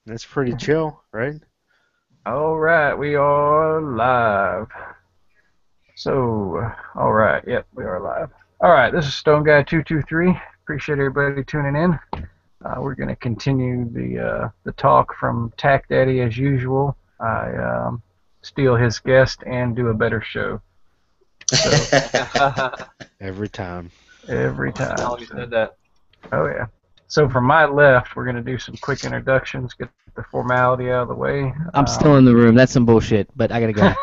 That's pretty chill, right? All right, we are live. So, all right, yep, we are live. All right, this is Stone Guy 223. Appreciate everybody tuning in. We're going to continue the talk from Tack Daddy as usual. I steal his guest and do a better show. So Every time. every I time. always said that. Oh yeah. So from my left, we're going to do some quick introductions, get the formality out of the way. I'm still in the room. That's some bullshit, but I gotta go.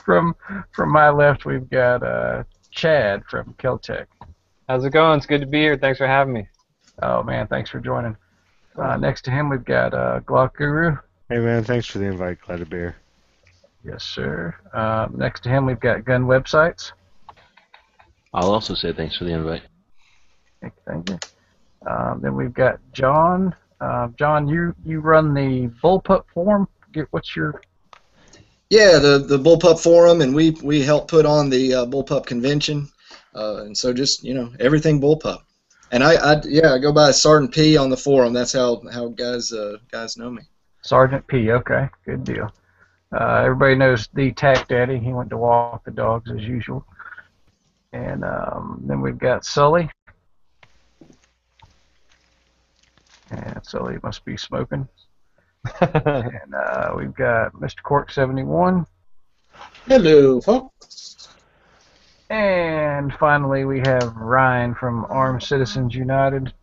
from from my left, we've got Chad from KEL-TEC. How's it going? It's good to be here. Thanks for having me. Oh man, thanks for joining. Next to him, we've got Glock Guru. Hey man, thanks for the invite. Glad to be here. Yes, sir. Next to him, we've got Gun Websites. I'll also say thanks for the invite. Thank you. Then we've got John. John, you run the Bullpup forum. What's your? Yeah, the Bullpup forum, and we help put on the Bullpup convention, and so just everything Bullpup. And I go by Sergeant P on the forum. That's how guys know me. Sergeant P. Okay, good deal. Everybody knows the Tack Daddy. He went to walk the dogs as usual. And then we've got Sully. And Sully must be smoking. And we've got Mr. Cork 71. Hello, folks. And finally, we have Ryan from Armed Citizens United.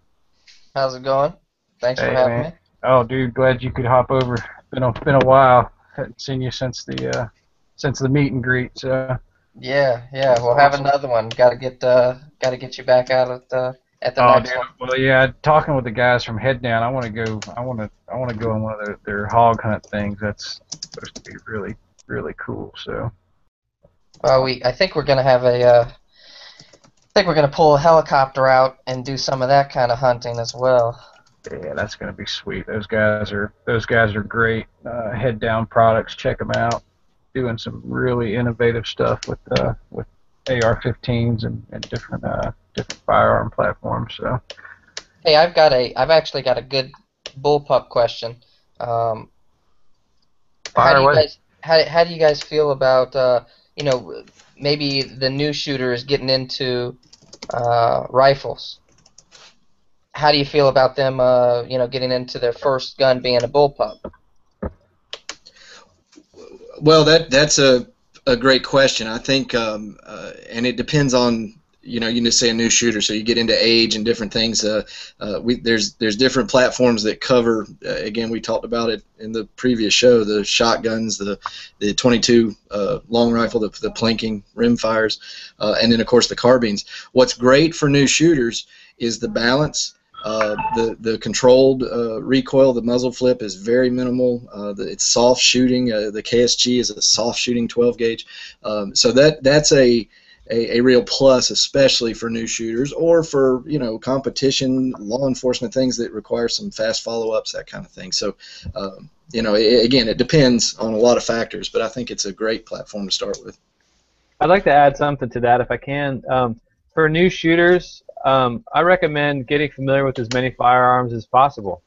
How's it going? Thanks for Hey, having man. me. Oh, dude, glad you could hop over. Been a while. Hadn't seen you since the meet and greet. So. Yeah, we'll have another one. Gotta get you back out at the next dude. one. Well, yeah. Talking with the guys from Head Down, I want to go. I want to go on one of their hog hunt things. That's supposed to be really, really cool. So. Well, I think we're gonna have I think we're gonna pull a helicopter out and do some of that kind of hunting as well. Yeah, that's gonna be sweet. Those guys are great. Head Down Products, check them out. Doing some really innovative stuff with AR-15s and different firearm platforms. So. Hey, I've actually got a good bullpup question. How do you guys feel about maybe the new shooters getting into rifles? How do you feel about them getting into their first gun being a bullpup? Well, that's a great question. I think, and it depends on you just say a new shooter, so you get into age and different things. There's different platforms that cover. Again, we talked about it in the previous show. The shotguns, the 22 long rifle, the plinking rimfires, and then of course the carbines. What's great for new shooters is the balance. The controlled recoil, the muzzle flip is very minimal. It's soft shooting. The KSG is a soft shooting 12 gauge. So that's a real plus, especially for new shooters or for competition, law enforcement, things that require some fast follow-ups, that kind of thing. So again, it depends on a lot of factors, but I think it's a great platform to start with. I'd like to add something to that if I can. For new shooters, I recommend getting familiar with as many firearms as possible.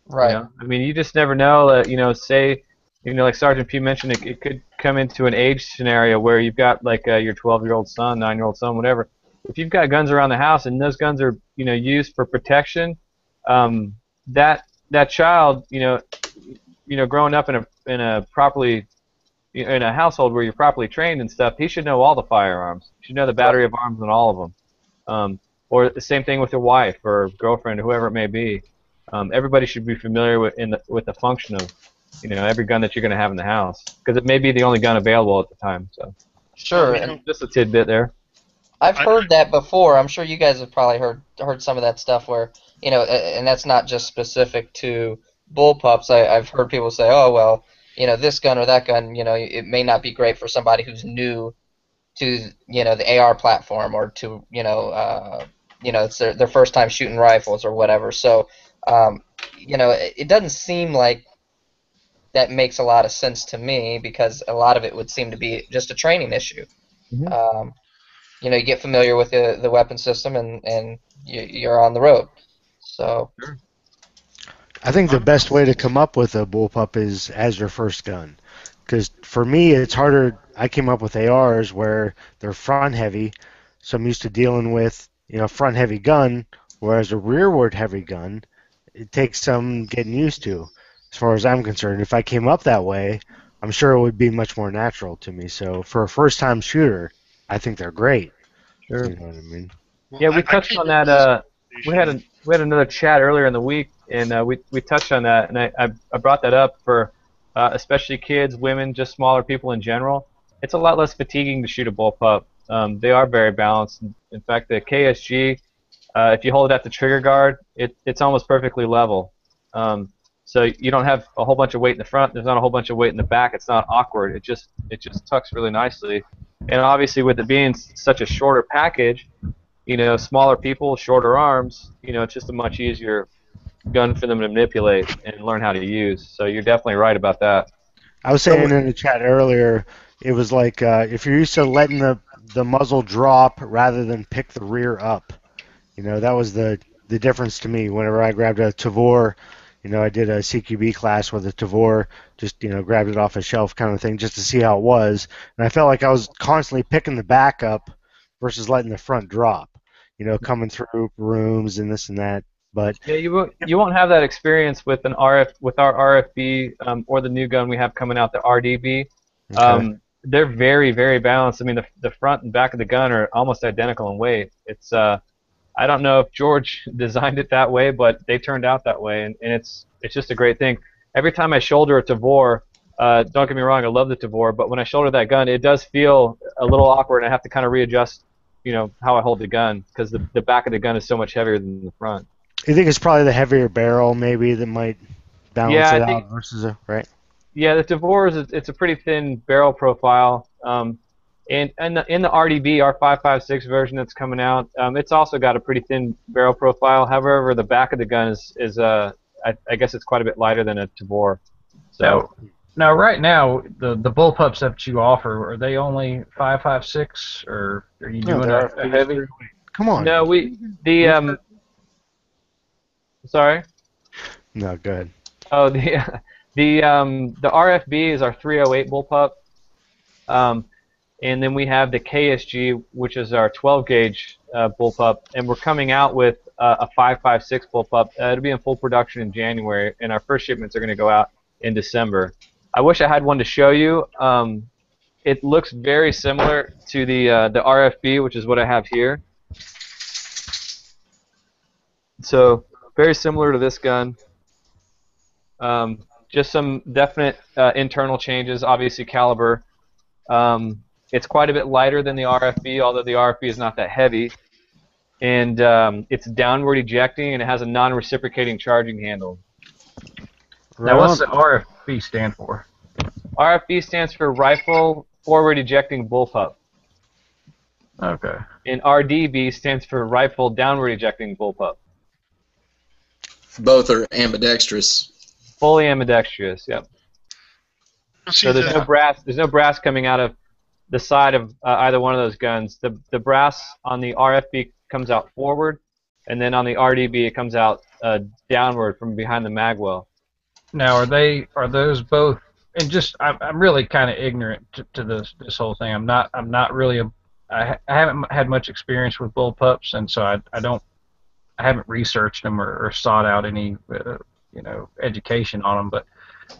Right. I mean, you just never know that, say, like Sergeant P mentioned, it could come into an age scenario where you've got like your 12-year-old son, 9-year-old son, whatever. If you've got guns around the house and those guns are, used for protection, that child, growing up in a properly in a household where you're properly trained and stuff, he should know all the firearms. He should know the battery of arms on all of them. Or the same thing with your wife or girlfriend, whoever it may be. Everybody should be familiar with the function of, every gun that you're going to have in the house, because it may be the only gun available at the time. So. Sure. And just a tidbit there. I've heard that before. I'm sure you guys have probably heard some of that stuff where, and that's not just specific to bullpups. I've heard people say, oh, well, this gun or that gun, it may not be great for somebody who's new to, the AR platform or to, it's their first time shooting rifles or whatever. So, it doesn't seem like that makes a lot of sense to me, because a lot of it would seem to be just a training issue. Mm-hmm. You get familiar with the weapon system and you're on the road. So. Sure. I think the best way to come up with a bullpup is as your first gun. Because for me, it's harder. I came up with ARs where they're front heavy, so I'm used to dealing with front heavy gun, whereas a rearward heavy gun, it takes some getting used to. As far as I'm concerned, if I came up that way, I'm sure it would be much more natural to me. So for a first time shooter, I think they're great. Sure. You know what I mean? Yeah, we touched on that. We had another chat earlier in the week, and we touched on that, and I brought that up for especially kids, women, just smaller people in general. It's a lot less fatiguing to shoot a bullpup. They are very balanced. In fact, the KSG, if you hold it at the trigger guard, it's almost perfectly level. So you don't have a whole bunch of weight in the front. There's not a whole bunch of weight in the back. It's not awkward. It just tucks really nicely. And obviously, with it being such a shorter package, smaller people, shorter arms, it's just a much easier gun for them to manipulate and learn how to use. So you're definitely right about that. I was saying in the chat earlier, it was like if you're used to letting the muzzle drop rather than pick the rear up, that was the difference to me. Whenever I grabbed a Tavor, I did a CQB class with a Tavor, just grabbed it off a shelf kind of thing, just to see how it was, and I felt like I was constantly picking the back up versus letting the front drop, coming through rooms and this and that. But yeah, you won't have that experience with our RFB or the new gun we have coming out, the RDB. Okay. They're very, very balanced. I mean, the front and back of the gun are almost identical in weight. It's I don't know if George designed it that way, but they turned out that way, and it's just a great thing. Every time I shoulder a Tavor, don't get me wrong, I love the Tavor, but when I shoulder that gun, it does feel a little awkward, and I have to kind of readjust, how I hold the gun, because the back of the gun is so much heavier than the front. You think it's probably the heavier barrel maybe that might balance Yeah, it I think. out versus right? Yeah, the Tavor it's a pretty thin barrel profile. And in the RDB, our 5.56 version that's coming out, it's also got a pretty thin barrel profile. However, the back of the gun is I guess it's quite a bit lighter than a Tavor. So now right now the bullpups that you offer, are they only 5.56 or are you doing a heavy? Come on. no, sorry. No, go ahead. Oh, the RFB is our 308 bullpup. And then we have the KSG, which is our 12 gauge bullpup, and we're coming out with a 5.56 bullpup. It'll be in full production in January, and our first shipments are going to go out in December. I wish I had one to show you. It looks very similar to the RFB, which is what I have here. So very similar to this gun. Just some definite internal changes, obviously caliber. It's quite a bit lighter than the RFB, although the RFB is not that heavy. And it's downward ejecting, and it has a non-reciprocating charging handle. Now, what's the RFB stand for? RFB stands for Rifle Forward Ejecting Bullpup. Okay. And RDB stands for Rifle Downward Ejecting Bullpup. Both are ambidextrous. Fully ambidextrous, yep. So there's no brass. There's no brass coming out of the side of either one of those guns. The brass on the RFB comes out forward, and then on the RDB it comes out downward from behind the magwell. Now, are those both? And just I'm really kind of ignorant to this whole thing. I'm not really I haven't had much experience with bullpups, and so I haven't researched them or sought out any education on them. But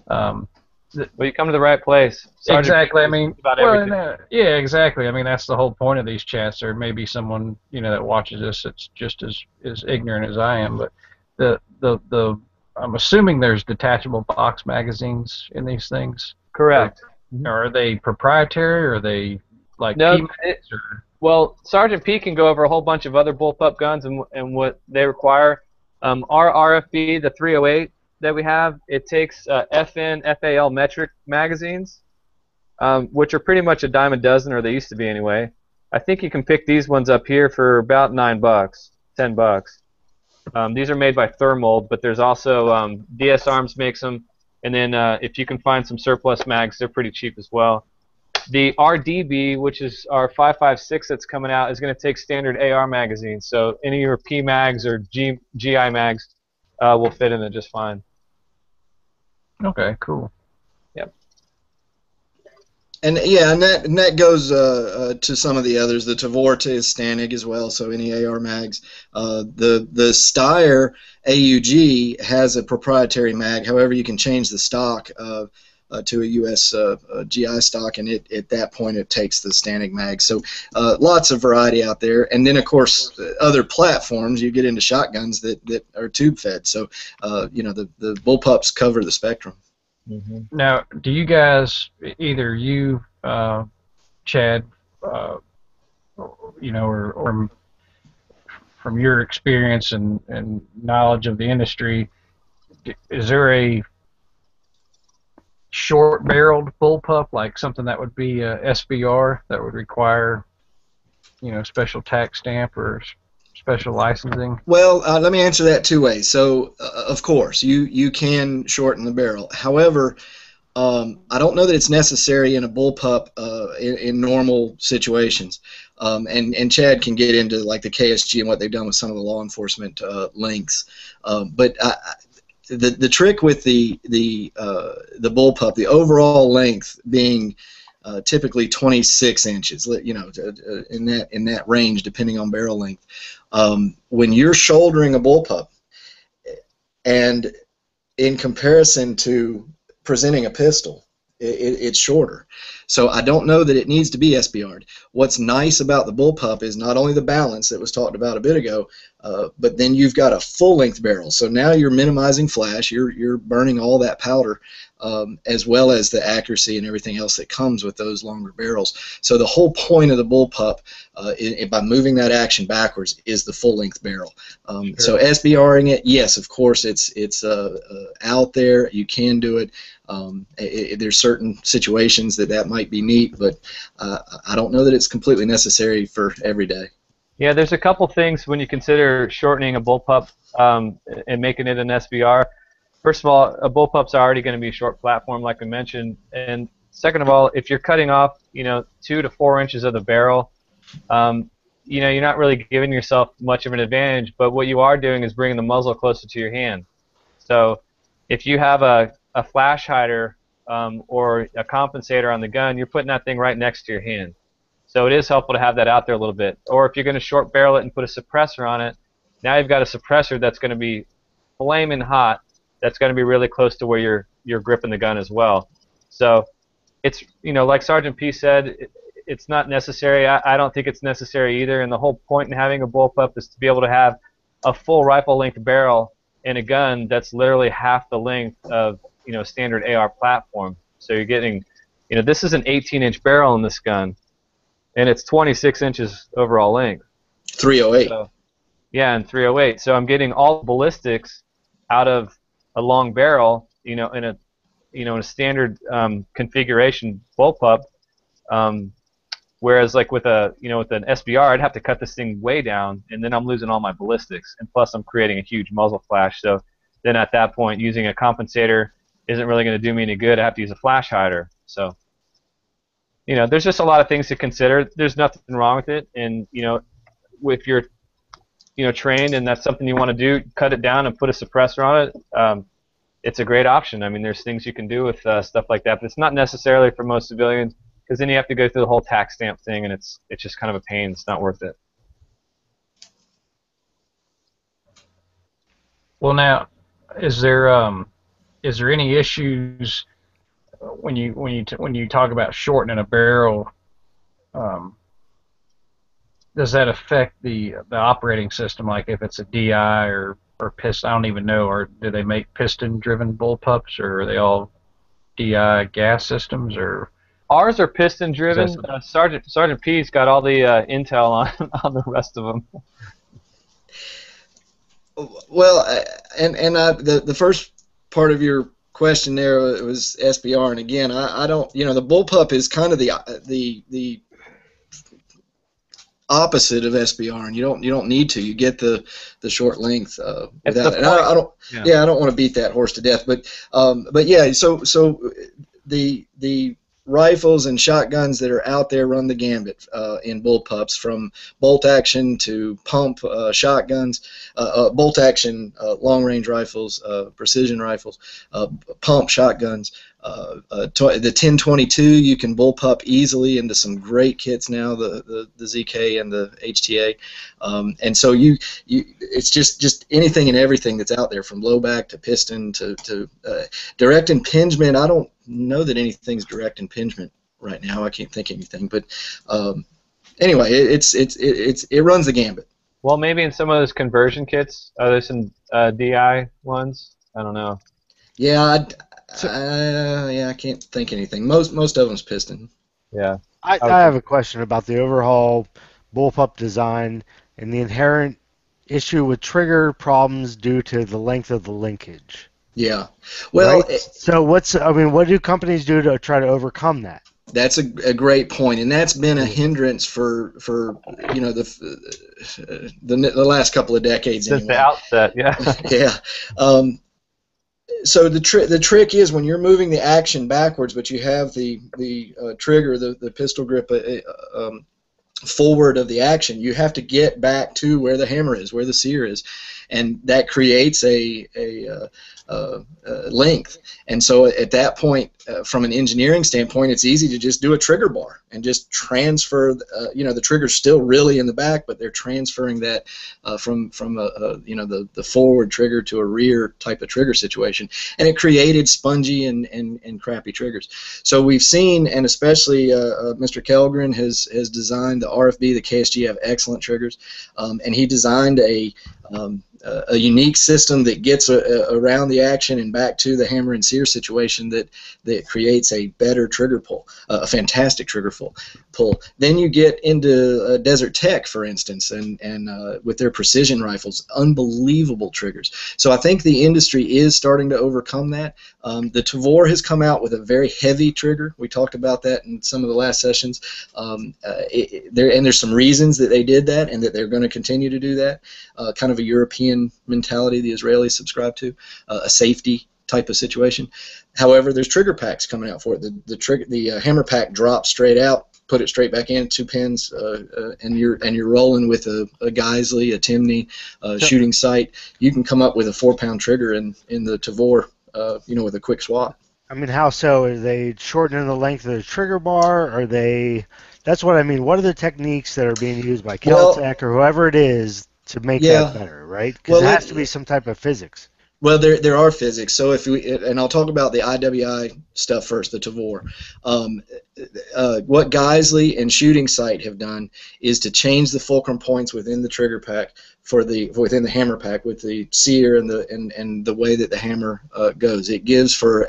well, you come to the right place. Sergeant exactly. I mean, about everything. yeah, exactly. I mean, that's the whole point of these chats. There may be someone that watches this that's just as ignorant as I am. But the I'm assuming there's detachable box magazines in these things. Correct. Or are they proprietary? Or are they like well, Sergeant P can go over a whole bunch of other bullpup guns and what they require. Our RFB, the 308 that we have, it takes FN, FAL metric magazines, which are pretty much a dime a dozen, or they used to be anyway. I think you can pick these ones up here for about $9, $10. These are made by Thermold, but there's also DS Arms makes them, and then if you can find some surplus mags, they're pretty cheap as well. The RDB, which is our 5.56 that's coming out, is going to take standard AR magazines. So any of your P mags or GI mags will fit in it just fine. Okay, cool. And yeah, and that goes to some of the others. The Tavorta is Stanig as well, so any AR mags. The Steyr AUG has a proprietary mag. However, you can change the stock to a US GI stock, and at that point it takes the Stanig mag. So lots of variety out there. And then of course other platforms, you get into shotguns that are tube fed. So the Bullpups cover the spectrum. Mm-hmm. Now, do you guys, either you, Chad, or from your experience and knowledge of the industry, is there a short-barreled bullpup, like something that would be a SBR that would require, special tax stamp or special licensing? Well, let me answer that two ways. So, of course, you can shorten the barrel. However, I don't know that it's necessary in a bullpup in normal situations. And Chad can get into like the KSG and what they've done with some of the law enforcement lengths. But the trick with the bullpup, the overall length being typically 26 inches, in that range, depending on barrel length. When you're shouldering a bullpup, and in comparison to presenting a pistol, it's shorter. So I don't know that it needs to be SBR'd. What's nice about the bullpup is not only the balance that was talked about a bit ago, but then you've got a full-length barrel. So now you're minimizing flash. You're burning all that powder, as well as the accuracy and everything else that comes with those longer barrels. So the whole point of the bullpup, by moving that action backwards, is the full-length barrel. Sure. So SBRing it, yes, of course, it's out there. You can do it. There's certain situations that might be neat, but I don't know that it's completely necessary for every day. Yeah, there's a couple things when you consider shortening a bullpup and making it an SBR. First of all, a bullpup's already going to be a short platform, like we mentioned, and second of all, if you're cutting off, 2 to 4 inches of the barrel, you're not really giving yourself much of an advantage. But what you are doing is bringing the muzzle closer to your hand. So if you have a flash hider or a compensator on the gun, you're putting that thing right next to your hand. So it is helpful to have that out there a little bit. Or if you're going to short barrel it and put a suppressor on it, now you've got a suppressor that's going to be flaming hot, that's going to be really close to where you're gripping the gun as well. So it's, like Sergeant P said, it's not necessary. I don't think it's necessary either, and the whole point in having a bullpup is to be able to have a full rifle length barrel in a gun that's literally half the length of standard AR platform. So you're getting, this is an 18-inch barrel in this gun, and it's 26 inches overall length. 308. So, yeah, and 308. So I'm getting all the ballistics out of a long barrel, in a standard configuration bullpup. Whereas like with an SBR, I'd have to cut this thing way down, and then I'm losing all my ballistics, and plus I'm creating a huge muzzle flash. So then at that point, using a compensator isn't really going to do me any good. I have to use a flash hider. So there's just a lot of things to consider. There's nothing wrong with it, and if you're trained and that's something you want to do, cut it down and put a suppressor on it. It's a great option. I mean, there's things you can do with stuff like that, but it's not necessarily for most civilians, because then you have to go through the whole tax stamp thing, and it's just kind of a pain. It's not worth it. Well, now, is there any issues when you talk about shortening a barrel? Does that affect the operating system? Like if it's a DI or piston, I don't even know. Or do they make piston-driven bullpups, or are they all DI gas systems? Or ours are piston-driven. Sergeant P's got all the intel on the rest of them. Well, the first part of your question there was SBR, and again, I don't. The bullpup is kind of the opposite of SBR, and you don't need to. You get the short length without it. And I don't. Yeah, I don't want to beat that horse to death, but yeah. So the rifles and shotguns that are out there run the gambit in bullpups, from bolt action to pump shotguns, bolt action long-range rifles, precision rifles, pump shotguns. The 1022 you can bullpup easily into some great kits now, the ZK and the HTA, and so it's just anything and everything that's out there, from blowback to piston to direct impingement. I don't know that anything's direct impingement right now. I can't think of anything, but anyway, it runs the gambit. Well, maybe in some of those conversion kits, there's some DI ones. I don't know. Yeah, I can't think of anything. Most of them's piston. Yeah. I have a question about the overall bullpup design and the inherent issue with trigger problems due to the length of the linkage. Yeah. Well, right? So what do companies do to try to overcome that? That's a great point, and that's been a hindrance for the last couple of decades. Since anyway. the outset, yeah. Yeah. So the trick is, when you're moving the action backwards, but you have the trigger, the pistol grip forward of the action, you have to get back to where the hammer is, where the sear is, and that creates a length. And so at that point, from an engineering standpoint, it's easy to just do a trigger bar and just transfer. The trigger's still really in the back, but they're transferring that from the forward trigger to a rear type of trigger situation, and it created spongy and crappy triggers. So we've seen, and especially Mr. Kellgren has designed the RFB, the KSG have excellent triggers, and he designed a unique system that gets around the action and back to the hammer and sear situation that creates a better trigger pull, a fantastic trigger pull. Then you get into Desert Tech, for instance, and with their precision rifles, unbelievable triggers. So I think the industry is starting to overcome that. The Tavor has come out with a very heavy trigger. We talked about that in some of the last sessions. There's some reasons that they did that, and that they're going to continue to do that. Kind of a European mentality the Israelis subscribe to, a safety type of situation. However, there's trigger packs coming out for it. The hammer pack drops straight out, put it straight back in, 2 pins, and you're rolling with a Geisley, a Timney, shooting sight. You can come up with a 4-pound trigger in the Tavor, with a quick swap. I mean, how so? Are they shortening the length of the trigger bar? Are they? That's what I mean. What are the techniques that are being used by KEL-TEC or whoever it is to make that better, right? Because it has to be some type of physics. Well, there are physics. So and I'll talk about the IWI stuff first, the Tavor. What Geisley and Shooting Sight have done is to change the fulcrum points within the trigger pack within the hammer pack with the sear and the way that the hammer goes. It gives for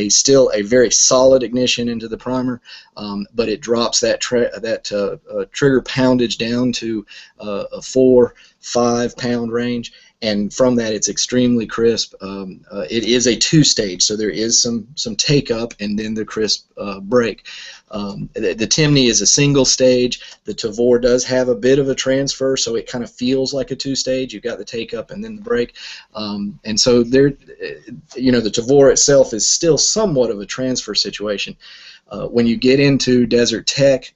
still a very solid ignition into the primer, but it drops that trigger poundage down to a 4-5 pound range. And from that, it's extremely crisp. It is a 2-stage, so there is some take up and then the crisp break. The Timney is a single stage. The Tavor does have a bit of a transfer, so it kind of feels like a 2-stage. You've got the take up and then the break, and so the Tavor itself is still somewhat of a transfer situation. When you get into Desert Tech,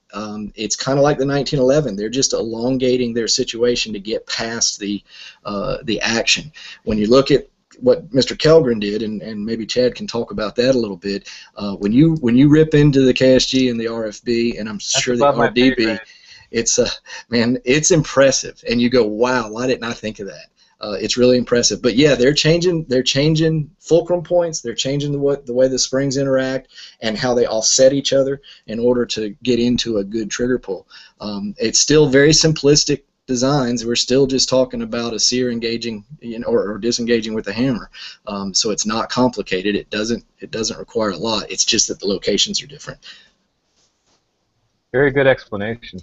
it's kind of like the 1911. They're just elongating their situation to get past the action. When you look at what Mr. Kellgren did, and maybe Chad can talk about that a little bit, when you rip into the KSG and the RFB, and I'm sure the RDB, it's impressive, and you go, wow, why didn't I think of that? It's really impressive. But yeah, they're changing fulcrum points. They're changing the way the springs interact and how they offset each other in order to get into a good trigger pull. It's still very simplistic designs. We're still just talking about a sear engaging or disengaging with a hammer. So it's not complicated. It doesn't require a lot. It's just that the locations are different. Very good explanation.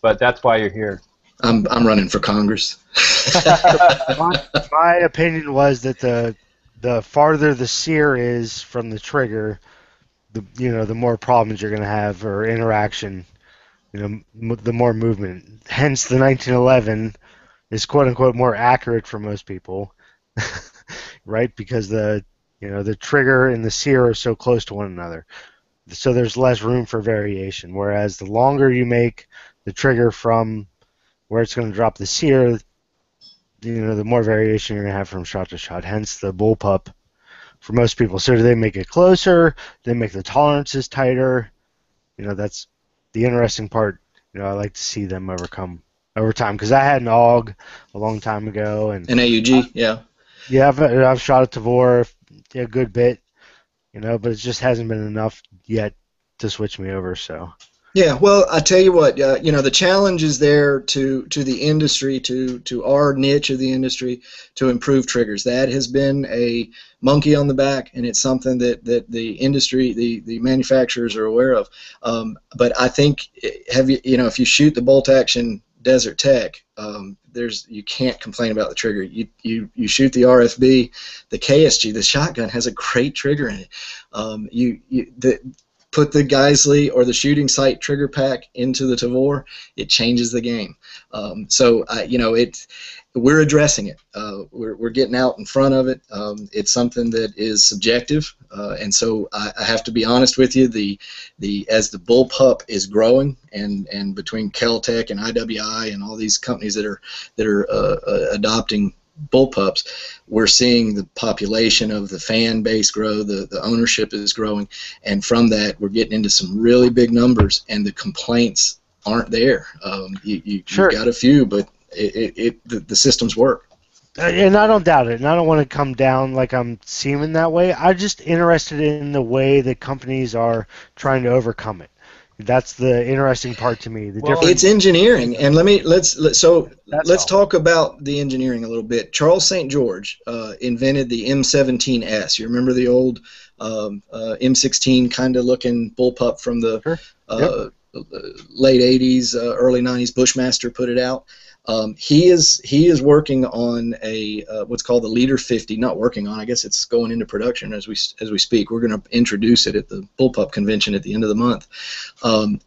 But that's why you're here. I'm running for Congress. My opinion was that the farther the sear is from the trigger, the more problems you're going to have, or interaction, the more movement. Hence, the 1911 is quote unquote more accurate for most people, right? Because the You know, the trigger and the sear are so close to one another, so there's less room for variation. Whereas the longer you make the trigger from where it's going to drop the sear, you know, the more variation you're going to have from shot to shot. Hence the bullpup for most people. So they make it closer, they make the tolerances tighter. You know, that's the interesting part. You know, I like to see them overcome over time, because I had an AUG a long time ago, and An AUG, yeah. yeah, I've shot a Tavor a good bit, you know, but it just hasn't been enough yet to switch me over. So Yeah, well, I tell you what, you know, the challenge is there to the industry, to our niche of the industry, to improve triggers. That has been a monkey on the back, and it's something that the industry, the manufacturers are aware of. But I think, you know, if you shoot the bolt action Desert Tech, you can't complain about the trigger. You shoot the RFB, the KSG, the shotgun has a great trigger in it. Put the Geisley or the shooting sight trigger pack into the Tavor, it changes the game. So you know, we're addressing it. We're getting out in front of it. It's something that is subjective, and so I have to be honest with you. As the Bullpup is growing, and between KEL-TEC and IWI and all these companies that are adopting bullpups, we're seeing the population of the fan base grow, the ownership is growing, and from that we're getting into some really big numbers, and the complaints aren't there. You've got a few, but the systems work. And I don't doubt it, and I don't want to come down like I'm seeming that way. I'm just interested in the way that companies are trying to overcome it. That's the interesting part to me. It's engineering, and let's talk about the engineering a little bit. Charles St. George invented the M17S. You remember the old M16 kind of looking bullpup from the late 80s, early 90s. Bushmaster put it out. He is working on what's called the Leader 50. Not working on, I guess it's going into production as we speak. We're going to introduce it at the Bullpup convention at the end of the month.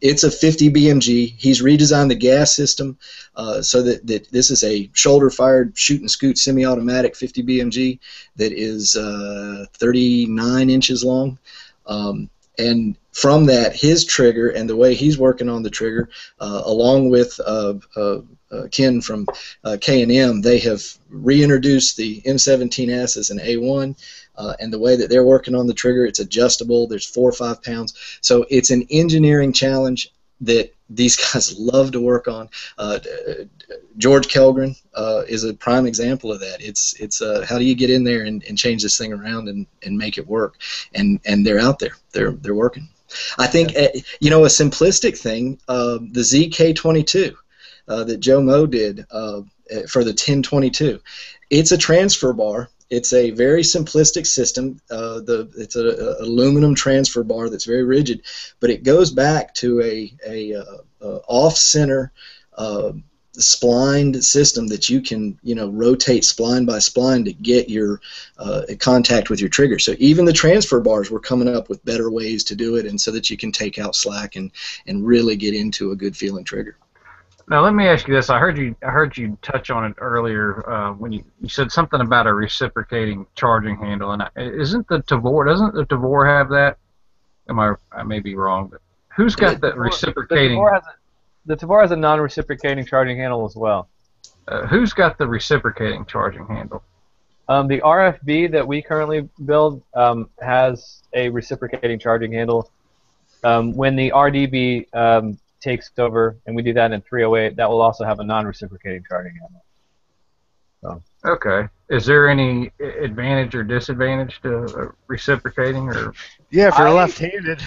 It's a 50 BMG. He's redesigned the gas system so that this is a shoulder-fired shoot-and-scoot semi-automatic 50 BMG that is 39 inches long. And from that, his trigger and the way he's working on the trigger, along with Ken from K&M, they have reintroduced the M17S as an A1, and the way that they're working on the trigger, it's adjustable. There's 4 or 5 pounds. So it's an engineering challenge that these guys love to work on. George Kelgren is a prime example of that. It's how do you get in there and change this thing around and make it work? And they're out there. They're working. I think you know, a simplistic thing, the ZK22 that Joe Moe did for the 1022. It's a transfer bar. It's a very simplistic system. It's an aluminum transfer bar that's very rigid, but it goes back to a off-center splined system that you can, you know, rotate spline by spline to get your contact with your trigger. So even the transfer bars, were coming up with better ways to do it, and so that you can take out slack and really get into a good feeling trigger. Now let me ask you this. I heard you touch on it earlier when you said something about a reciprocating charging handle. And doesn't the Tavor have that? I may be wrong, but who's got the reciprocating? The Tavor has a non-reciprocating charging handle as well. Who's got the reciprocating charging handle? The RFB that we currently build has a reciprocating charging handle. When the RDB takes over, and we do that in 308, that will also have a non-reciprocating charging handle. So. Okay. Is there any advantage or disadvantage to reciprocating? Or yeah, if you're left-handed.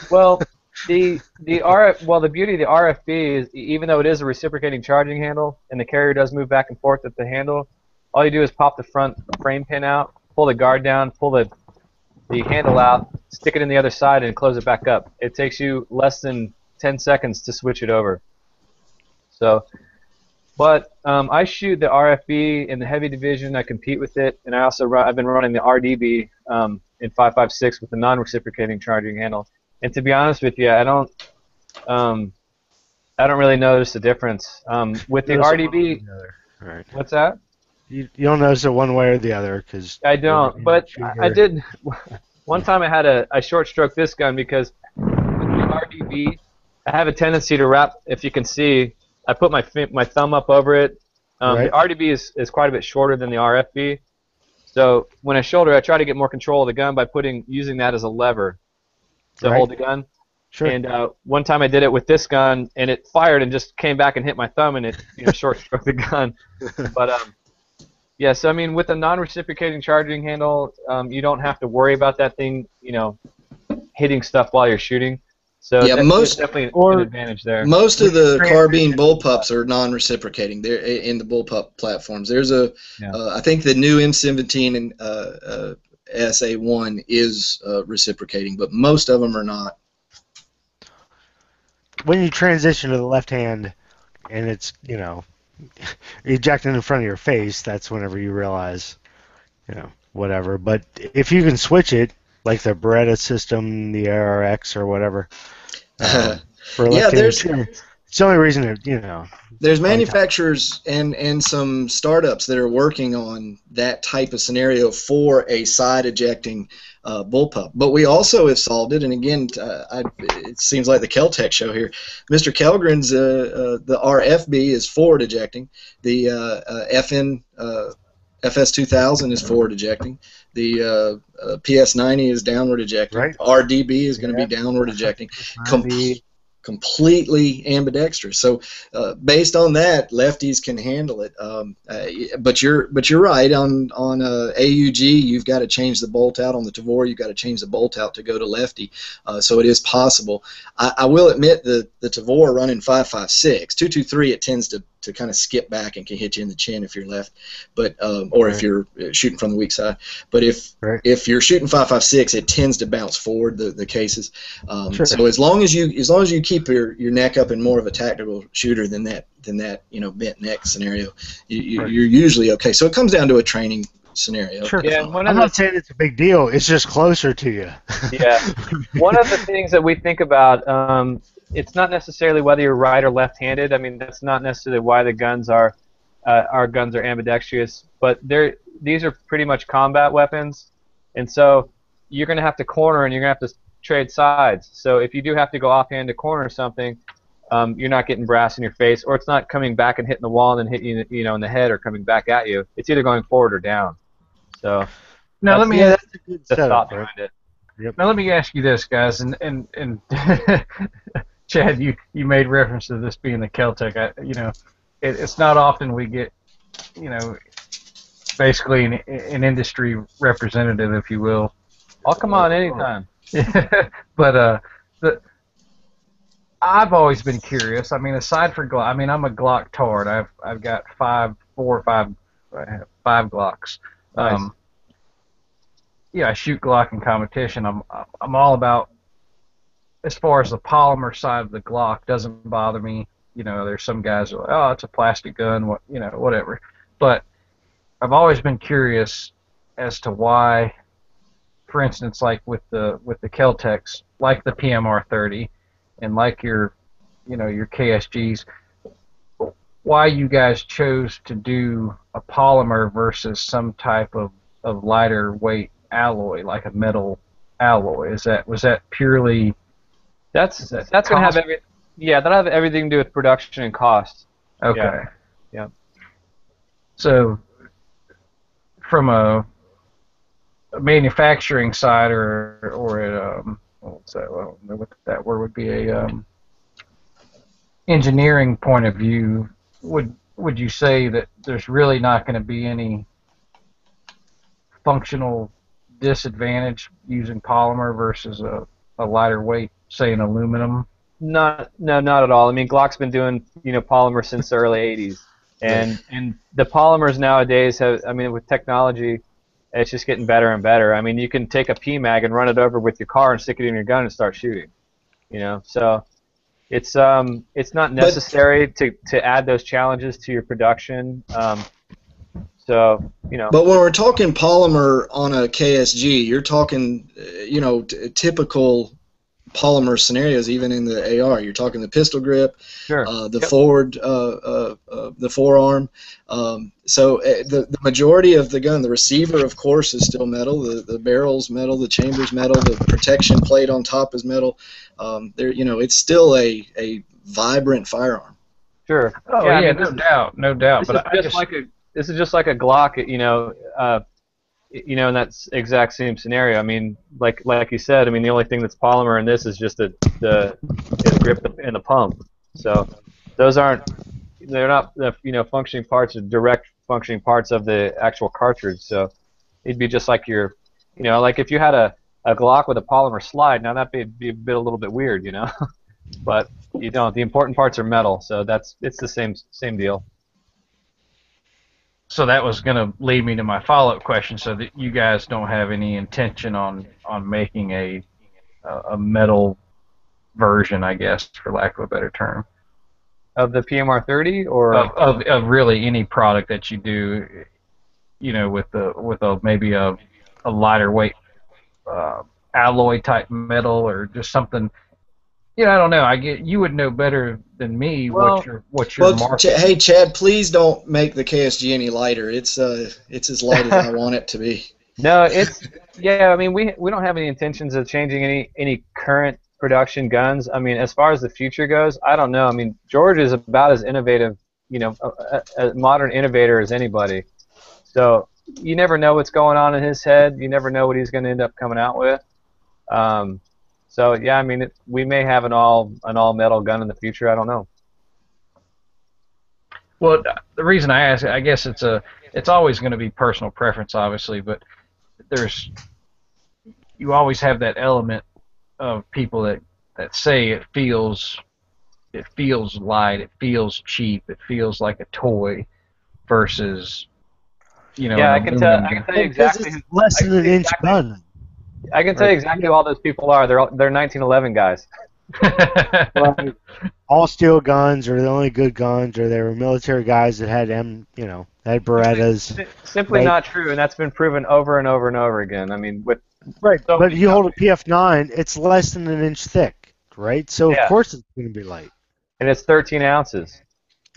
Well, the beauty of the RFB is, even though it is a reciprocating charging handle, and the carrier does move back and forth with the handle, all you do is pop the front frame pin out, pull the guard down, pull the handle out, stick it in the other side, and close it back up. It takes you less than 10 seconds to switch it over. So, but I shoot the RFB in the heavy division. I compete with it, and I've been running the RDB in 5.56 with the non-reciprocating charging handle. And to be honest with you, I don't really notice the difference with the RDB. Right. What's that? You don't notice it one way or the other because I don't, but I did. One time I had a short stroke this gun because with the RDB, I have a tendency to wrap. If you can see, I put my thumb up over it. The Right. RDB is quite a bit shorter than the RFB, so when I shoulder, I try to get more control of the gun by using that as a lever to Right. hold the gun. Sure. And one time I did it with this gun, and it fired and just came back and hit my thumb, and it short struck the gun. But yeah, so I mean, with a non-reciprocating charging handle, you don't have to worry about that thing, hitting stuff while you're shooting. So Yeah, there's definitely an advantage there. Most of the carbine bullpups are non-reciprocating. They're in the bullpup platforms. There's I think the new M17 and SA1 is reciprocating, but most of them are not. When you transition to the left hand and it's, ejecting in front of your face, that's whenever you realize, whatever. But if you can switch it, like the Beretta system, the ARX or whatever, for Yeah, left hand, it's the only reason to, There's manufacturers and some startups that are working on that type of scenario for a side ejecting bullpup. But we also have solved it, and again, it seems like the KEL-TEC show here. Mr. Kellgren's the RFB is forward ejecting. The FS2000 is forward ejecting. The PS90 is downward ejecting. Right. RDB is going to be downward ejecting. Completely ambidextrous. So based on that, lefties can handle it. But you're right on AUG. You've got to change the bolt out. On the Tavor, you've got to change the bolt out to go to lefty. So it is possible. I will admit the Tavor running 5.56, 2.23, it tends to kind of skip back and can hit you in the chin if you're left, but or if you're shooting from the weak side. But if you're shooting 5.56, it tends to bounce forward the cases. Sure. So as long as you keep your neck up in more of a tactical shooter than that bent neck scenario, you're usually okay. So it comes down to a training scenario. Sure. Yeah, I'm not saying it's a big deal. It's just closer to you. Yeah. One of the things that we think about, it's not necessarily whether you're right or left-handed. I mean, that's not necessarily why the guns are our guns are ambidextrous, but these are pretty much combat weapons, and so you're going to have to corner and you're going to have to trade sides. So if you do have to go offhand to corner something, you're not getting brass in your face, or it's not coming back and hitting the wall and then hitting you, in the head or coming back at you. It's either going forward or down. So Now let me that's a good the setup, thought right? behind it. Yep. Now let me ask you this, guys, and Chad, you made reference to this being the KEL-TEC. It's not often we get, basically an industry representative, if you will. I'll come on anytime. But I've always been curious. I mean, aside from Glock, I mean, I'm a Glock tard. I've got five Glocks. Nice. Yeah, I shoot Glock in competition. I'm all about, as far as the polymer side of the Glock, doesn't bother me. There's some guys who are like, oh, it's a plastic gun, whatever. But I've always been curious as to why, for instance, like with the KEL-TECs, like the PMR-30, and like your KSGs, why you guys chose to do a polymer versus some type of lighter weight alloy, like a metal alloy. Was that purely? That's going to have that'll have everything to do with production and cost. Okay. Yeah. So, from a manufacturing side, or what's that? Well, I don't know what that word would be. A engineering point of view, would you say that there's really not going to be any functional disadvantage using polymer versus a lighter weight, say an aluminum? No, not at all. I mean, Glock's been doing polymer since the early '80s, and the polymers nowadays have. I mean, with technology, it's just getting better and better. I mean, you can take a PMAG and run it over with your car and stick it in your gun and start shooting. So it's not necessary to add those challenges to your production. But when we're talking polymer on a KSG, you're talking typical polymer scenarios, even in the AR. You're talking the pistol grip, Sure. the forward, the forearm. The majority of the gun, the receiver, of course, is still metal. The barrel's metal, the chamber's metal, the protection plate on top is metal. It's still a vibrant firearm. Sure. Oh yeah, yeah, I mean, no doubt. this But is this is just like a Glock, in that exact same scenario. I mean, like you said, I mean, the only thing that's polymer in this is just the grip and the pump. So they're not the functioning parts, or direct functioning parts of the actual cartridge. So it'd be just like like if you had a Glock with a polymer slide. Now that'd be a little bit weird, but you don't. The important parts are metal, so it's the same deal. So that was going to lead me to my follow-up question. So that you guys don't have any intention on making a metal version, I guess, for lack of a better term, Of the PMR 30, or of really any product that you do, with maybe a lighter weight alloy type metal, or just something. I don't know. You would know better than me what your market. Hey Chad, please don't make the KSG any lighter. It's as light as I want it to be. No, I mean, we don't have any intentions of changing any current production guns. I mean, as far as the future goes, I don't know. I mean, George is about as innovative, a modern innovator as anybody. So you never know what's going on in his head. You never know what he's going to end up coming out with. So yeah, I mean, we may have an all metal gun in the future. I don't know. Well, the reason I ask, I guess it's always going to be personal preference, obviously, but you always have that element of people that say it feels light, it feels cheap, it feels like a toy, versus Yeah, I can tell you exactly. It's less than an inch gun. I can tell you exactly who all those people are. They're 1911 guys. All steel guns are the only good guns, or they were military guys that had had Berettas. Simply not true, and that's been proven over and over and over again. I mean, but you hold a PF9, it's less than an inch thick, right? So of course it's going to be light. And it's 13 ounces.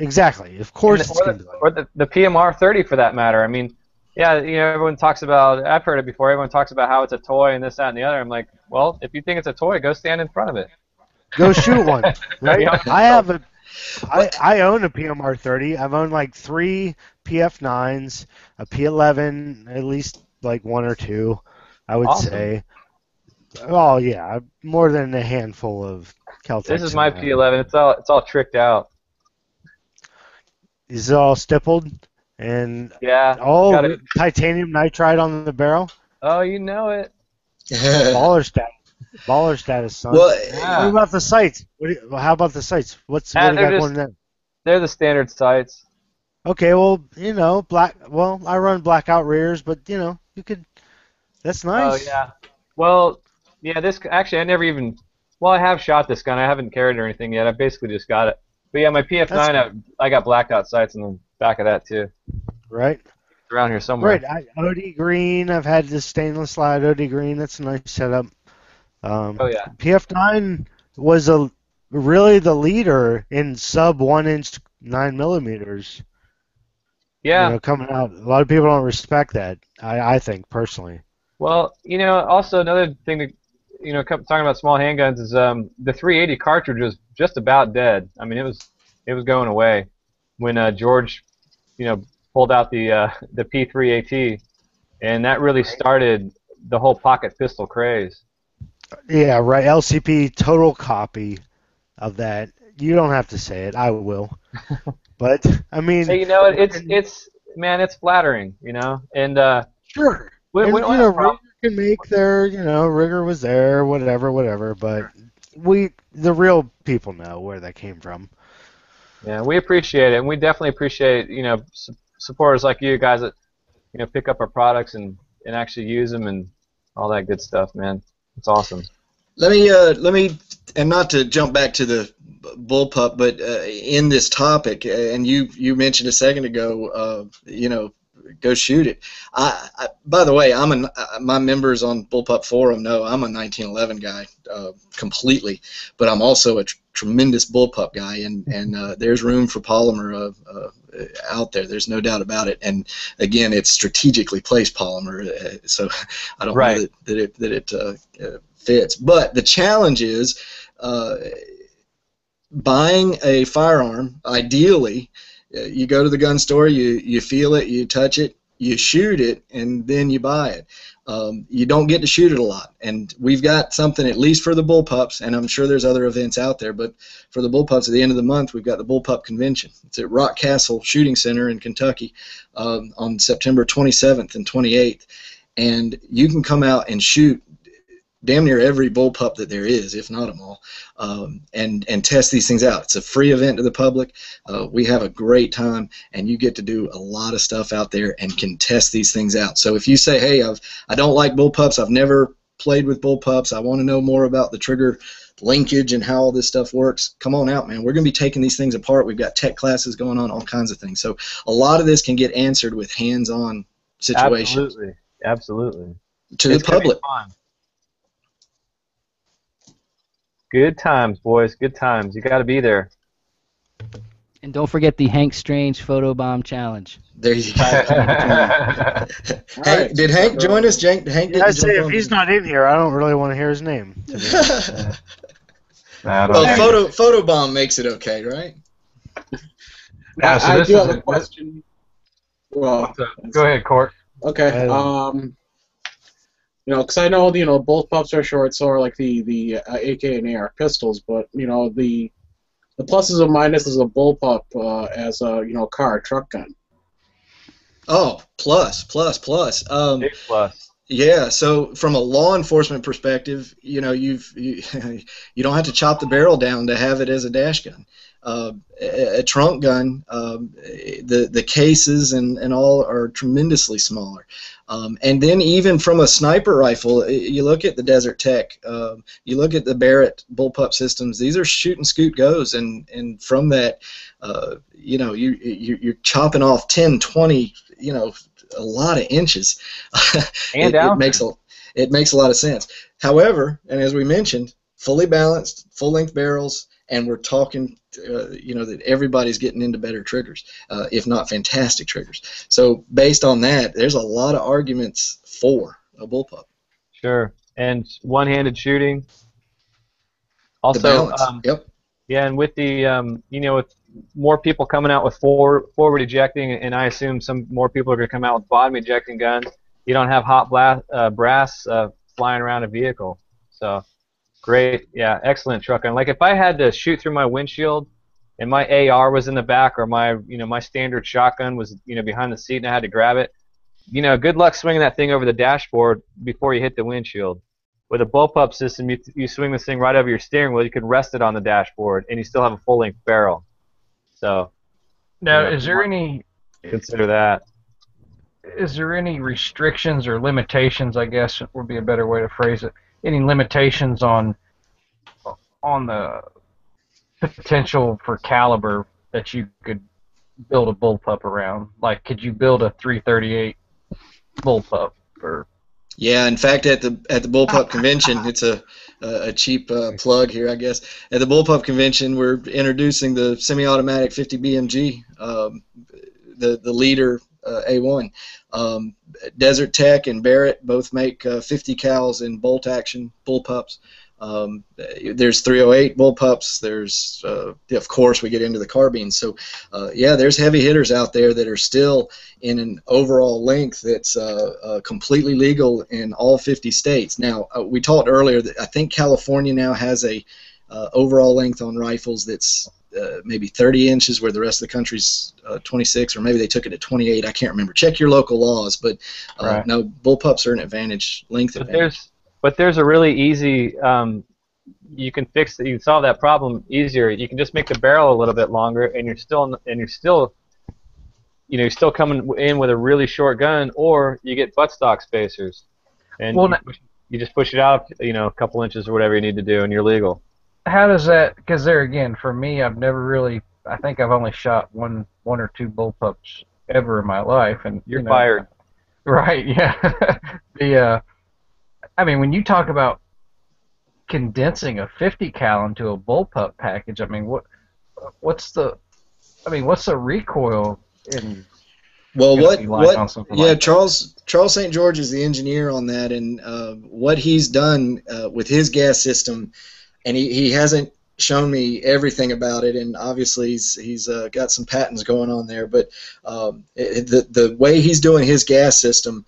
Exactly. Of course it's going to be light. Or the PMR 30 for that matter. I mean, yeah, everyone talks about. I've heard it before. Everyone talks about how it's a toy and this, that, and the other. I'm like, well, if you think it's a toy, go stand in front of it. Go shoot one. Right? I own a PMR 30. I've owned like 3 PF9s, a P11, at least like 1 or 2, I would say. Oh yeah, more than a handful of KEL-TEC. This is my P11. It's all tricked out. Is it all stippled? And all titanium nitride on the barrel? Oh, you know it. Baller status. Baller status, son. Well, what about the sights? How about the sights? What do you got going there? They're the standard sights. Okay, well, black. Well, I run blackout rears, but you could. That's nice. Oh yeah. Well, yeah. This actually, I never even. Well, I have shot this gun. I haven't carried it or anything yet. I basically just got it. But yeah, my PF9, I got blackout sights in the back of that too. Right. It's around here somewhere. Right. OD green. I've had this stainless slide OD green. That's a nice setup. Oh yeah. PF9 was really the leader in sub 1-inch 9mm. Yeah. Coming out. A lot of people don't respect that. I think personally. Well, also another thing that talking about small handguns is the 380 cartridge was just about dead. I mean, it was going away when George, pulled out the P3AT, and that really started the whole pocket pistol craze. Yeah, right. LCP total copy of that. You don't have to say it. I will. But I mean, hey, it's flattering, and sure. Rigger can make their, Rigger was there, whatever, but the real people know where that came from. Yeah, we appreciate it, and we definitely appreciate, supporters like you guys that, pick up our products and actually use them and all that good stuff, man. It's awesome. Let me, and not to jump back to the Bullpup, but in this topic, and you mentioned a second ago, go shoot it. By the way, my members on Bullpup Forum know I'm a 1911 guy completely, but I'm also a tremendous Bullpup guy, and there's room for polymer out there. There's no doubt about it. And again, it's strategically placed polymer, so I don't know that it fits. But the challenge is buying a firearm. Ideally, you go to the gun store, you feel it, you touch it, you shoot it, and then you buy it. You don't get to shoot it a lot, and we've got something at least for the Bullpups, and I'm sure there's other events out there, but for the Bullpups at the end of the month, we've got the Bullpup Convention. It's at Rock Castle Shooting Center in Kentucky on September 27th and 28th, and you can come out and shoot damn near every bullpup that there is, if not them all, and test these things out. It's a free event to the public. We have a great time, and you get to do a lot of stuff out there and can test these things out. So if you say, hey, I don't like bullpups, I've never played with bullpups, I want to know more about the trigger linkage and how all this stuff works, come on out, man. We're going to be taking these things apart. We've got tech classes going on, all kinds of things. So a lot of this can get answered with hands-on situations. Absolutely. To the public. Good times, boys. Good times. You got to be there. And don't forget the Hank Strange Photobomb Challenge. There you go. Hank, did Hank join us? Hank didn't I say jump if on? he's not in here, I don't really want to hear his name. Well, Photobomb makes it okay, right? I do have a question. Well, go ahead, Court. Okay. Because I know Bullpups are short, so are like the AK and AR pistols, but the pluses and minuses of Bullpup as a car truck gun. Oh, plus. Big plus. Yeah. So from a law enforcement perspective, you don't have to chop the barrel down to have it as a dash gun. A trunk gun, the cases and all are tremendously smaller. And then even from a sniper rifle, you look at the Desert Tech, you look at the Barrett bullpup systems. These are shoot and scoot goes, and from that, you're chopping off 10, 20, a lot of inches. And it makes a lot of sense. However, and as we mentioned, fully balanced, full-length barrels, and we're talking, that everybody's getting into better triggers, if not fantastic triggers. So based on that, there's a lot of arguments for a bullpup. Sure. And one-handed shooting. Also, the balance. Yep. Yeah, and with the, with more people coming out with forward ejecting, and I assume some more people are going to come out with bottom ejecting guns, you don't have hot brass flying around a vehicle. So. Great, yeah, excellent truck gun. Like if I had to shoot through my windshield, and my AR was in the back, or my my standard shotgun was behind the seat, and I had to grab it, good luck swinging that thing over the dashboard before you hit the windshield. With a bullpup system, you swing this thing right over your steering wheel. You can rest it on the dashboard, and you still have a full-length barrel. So now, is there any? Consider that. Is there any restrictions or limitations? I guess would be a better way to phrase it. Any limitations on the potential for caliber that you could build a bullpup around? Like, could you build a 338 bullpup? Or yeah, in fact, at the Bullpup Convention, it's a cheap plug here, I guess. At the Bullpup Convention, we're introducing the semi-automatic 50 BMG, the leader A1. Desert Tech and Barrett both make 50 cals in bolt action bullpups. There's 308 bullpups. There's, of course, we get into the carbines. So, yeah, there's heavy hitters out there that are still in an overall length that's completely legal in all 50 states. Now, we talked earlier that I think California now has a overall length on rifles that's maybe 30 inches, where the rest of the country's 26, or maybe they took it to 28. I can't remember. Check your local laws, but Right. no, bullpups are an advantage, length advantage. But there's a really easy. You can solve that problem easier. You can just make the barrel a little bit longer, and you're still coming in with a really short gun, or you get buttstock spacers, and you just push it out, a couple inches or whatever you need to do, and you're legal. how does that? Because there again, for me, I've never really. I think I've only shot one or two bullpups ever in my life, and You're fired. Right? Yeah. I mean, when you talk about condensing a 50 cal into a bullpup package, I mean, what's the what's the recoil in Well, going to be like on something yeah, like that? Charles St. George is the engineer on that, and what he's done with his gas system, and he hasn't shown me everything about it, and obviously he's got some patents going on there, but the way he's doing his gas system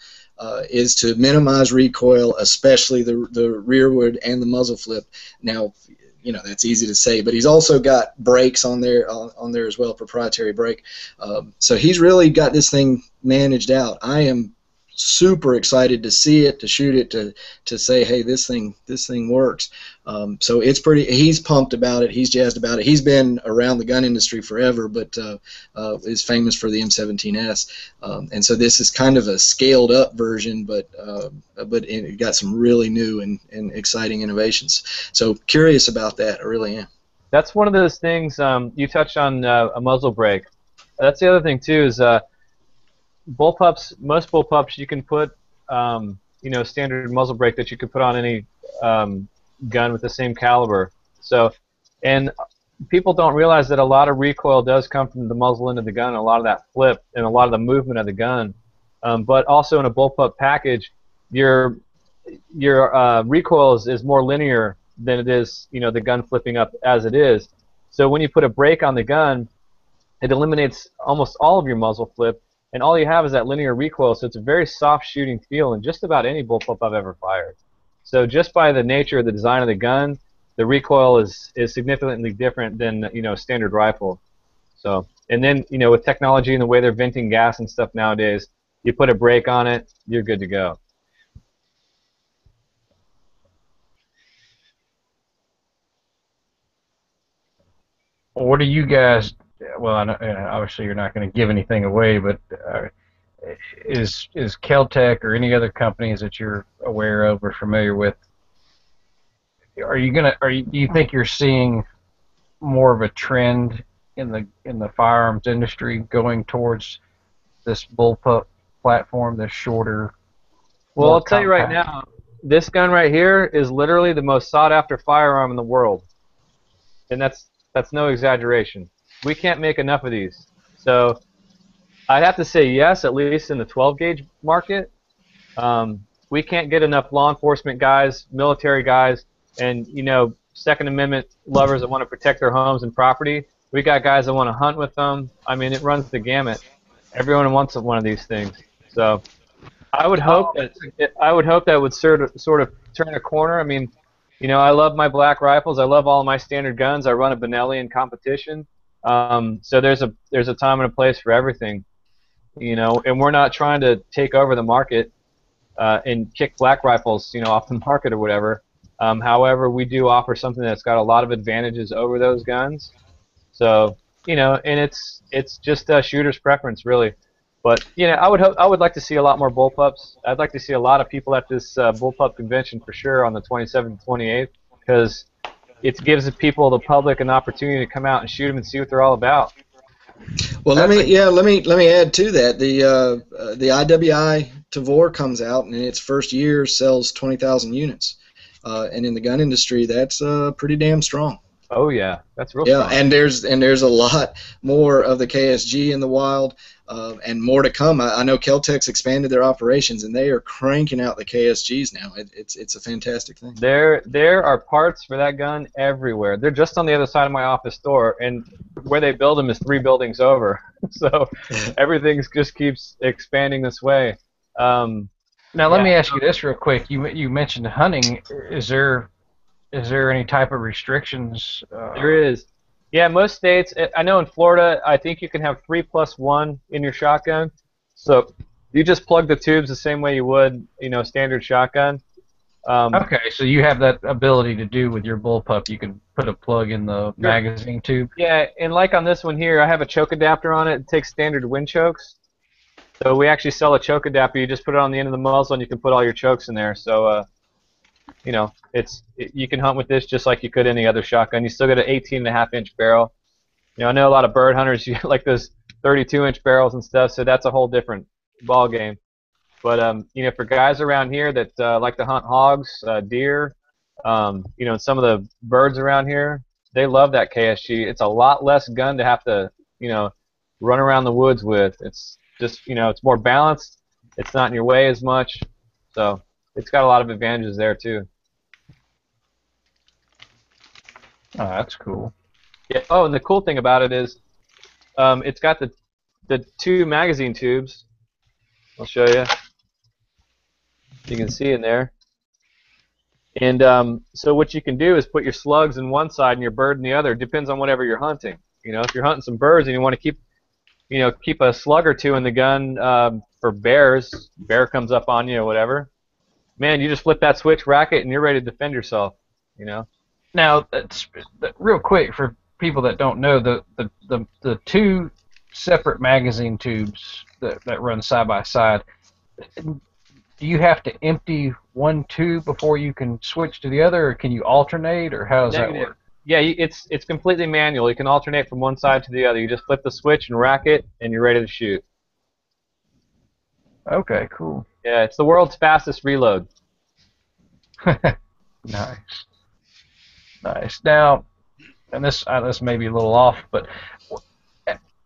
is to minimize recoil, especially the rearward and the muzzle flip. Now, that's easy to say, but he's also got brakes on there as well, proprietary brake. So he's really got this thing managed out. I am super excited to see it, to shoot it, to say, hey, this thing works. So it's pretty. He's pumped about it. He's jazzed about it. He's been around the gun industry forever, but is famous for the M17S. And so this is kind of a scaled up version, but it got some really new and exciting innovations. So curious about that. I really am. That's one of those things. You touched on a muzzle brake. That's the other thing too. Is bullpups. Most bullpups you can put standard muzzle brake that you could put on any gun with the same caliber. So, and people don't realize that a lot of recoil does come from the muzzle end of the gun, a lot of that flip, and a lot of the movement of the gun. But also in a bullpup package, your recoil is more linear than it is, the gun flipping up as it is. So when you put a brake on the gun, it eliminates almost all of your muzzle flip, and all you have is that linear recoil. So it's a very soft shooting feel in just about any bullpup I've ever fired. So just by the nature of the design of the gun, the recoil is significantly different than a standard rifle. So, and then with technology and the way they're venting gas and stuff nowadays, you put a brake on it, you're good to go. What do you guys? Well, obviously you're not going to give anything away, but is KEL-TEC or any other companies that you're aware of or familiar with? Do you think you're seeing more of a trend in the firearms industry going towards this bullpup platform, this shorter? Well, I'll tell you right now, this gun right here is literally the most sought-after firearm in the world, and that's no exaggeration. We can't make enough of these. So I'd have to say yes, at least in the 12-gauge market. We can't get enough law enforcement guys, military guys, and Second Amendment lovers that want to protect their homes and property. We got guys that want to hunt with them. I mean, it runs the gamut. Everyone wants one of these things. So I would hope that would sort of turn a corner. I mean, I love my black rifles. I love all of my standard guns. I run a Benelli in competition. So there's a time and a place for everything, and we're not trying to take over the market and kick black rifles, off the market or whatever. However, we do offer something that's got a lot of advantages over those guns. So, and it's just a shooter's preference, really. But I would like to see a lot more bullpups. I'd like to see a lot of people at this bullpup convention for sure on the 27th and 28th, because it gives the people, the public, an opportunity to come out and shoot them and see what they're all about. Well, let me add to that. The IWI Tavor comes out, and in its first year sells 20,000 units, and in the gun industry, that's pretty damn strong. Oh yeah, that's real strong. And there's a lot more of the KSG in the wild, and more to come. I know KEL-TEC's expanded their operations, and they are cranking out the KSGs now. It's a fantastic thing. There are parts for that gun everywhere. They're just on the other side of my office door, and where they build them is 3 buildings over. So everything just keeps expanding this way. Now let me ask you this real quick. You mentioned hunting. Is there any type of restrictions? There is. Yeah, most states. I know in Florida, I think you can have 3+1 in your shotgun. So you just plug the tubes the same way you would, standard shotgun. Okay, so you have that ability to do with your bullpup. You can put a plug in the magazine tube. Yeah, and like on this one here, I have a choke adapter on it. It takes standard wind chokes. So we actually sell a choke adapter. You just put it on the end of the muzzle, and you can put all your chokes in there. So you can hunt with this just like you could any other shotgun. You still got an 18.5-inch barrel. I know a lot of bird hunters you like those 32-inch barrels and stuff, so that's a whole different ball game. But for guys around here that like to hunt hogs, deer, and some of the birds around here, they love that KSG. It's a lot less gun to have to, run around the woods with. It's just, it's more balanced. It's not in your way as much, so it's got a lot of advantages there too. Oh, that's cool. Yeah. Oh, and the cool thing about it is, it's got the 2 magazine tubes. I'll show you. You can see in there. And so what you can do is put your slugs in one side and your bird in the other. Depends on whatever you're hunting. If you're hunting some birds and you want to keep a slug or 2 in the gun for bears, bear comes up on you or whatever, man, you just flip that switch, rack it, and you're ready to defend yourself. Now, that's real quick for people that don't know, the 2 separate magazine tubes that run side by side. Do you have to empty one tube before you can switch to the other, or can you alternate, or how does that work? Yeah, it's completely manual. You can alternate from one side to the other. You just flip the switch and rack it, and you're ready to shoot. Okay, cool. Yeah, it's the world's fastest reload. Nice. Now, and this may be a little off, but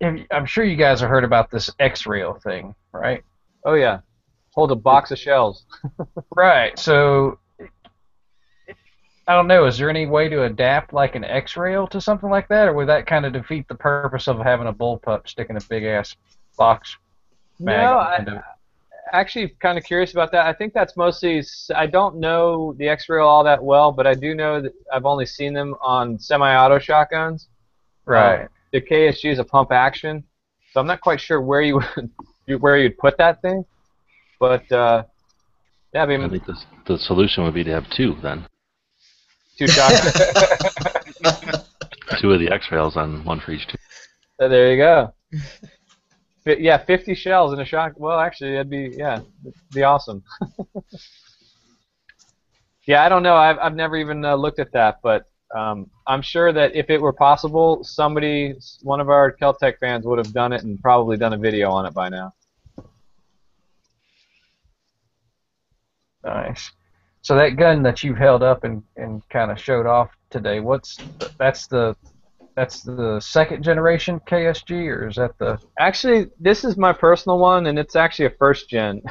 I'm sure you guys have heard about this X-rail thing, right? Oh yeah. Hold a box of shells. Right. So, I don't know. Is there any way to adapt like an X-rail to something like that, or would that kind of defeat the purpose of having a bullpup sticking a big ass box mag? No, I'm actually kind of curious about that. I think that's mostly. I don't know the X-rail all that well, but I do know that I've only seen them on semi-auto shotguns. Right. The KSG is a pump action, so I'm not quite sure where you'd put that thing. But yeah, I think the solution would be to have 2 then. 2 shotguns. 2 of the X-rails on one for each tube. There you go. Yeah, 50 shells in a shot. Well, actually, that'd be awesome. Yeah, I don't know. I've never even looked at that, but I'm sure that if it were possible, one of our KEL-TEC fans would have done it and probably done a video on it by now. Nice. So that gun that you've held up and kind of showed off today, that's the 2nd generation KSG, or is that the? Actually, this is my personal one, and it's actually a 1st gen.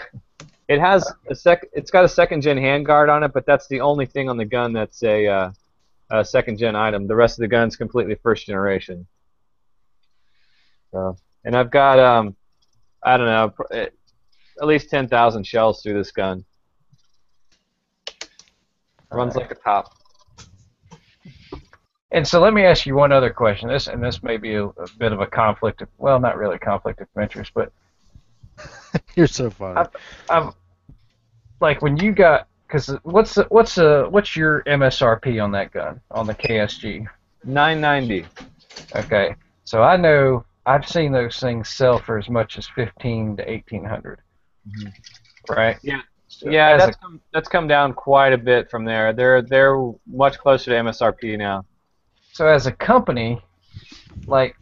It has it's got a 2nd gen handguard on it, but that's the only thing on the gun that's a 2nd gen item. The rest of the gun's completely 1st generation. So, and I've got I don't know, at least 10,000 shells through this gun. Runs like a top. And so let me ask you one other question. This may be a bit of a conflict of, well, not really a conflict of interest, but You're so funny. I've like when you got, because what's your MSRP on that gun, on the KSG? $990. Okay, so I know I've seen those things sell for as much as $1,500 to $1,800. Right? Yeah. So Yeah, that's come down quite a bit from there. They're much closer to MSRP now. So as a company, like,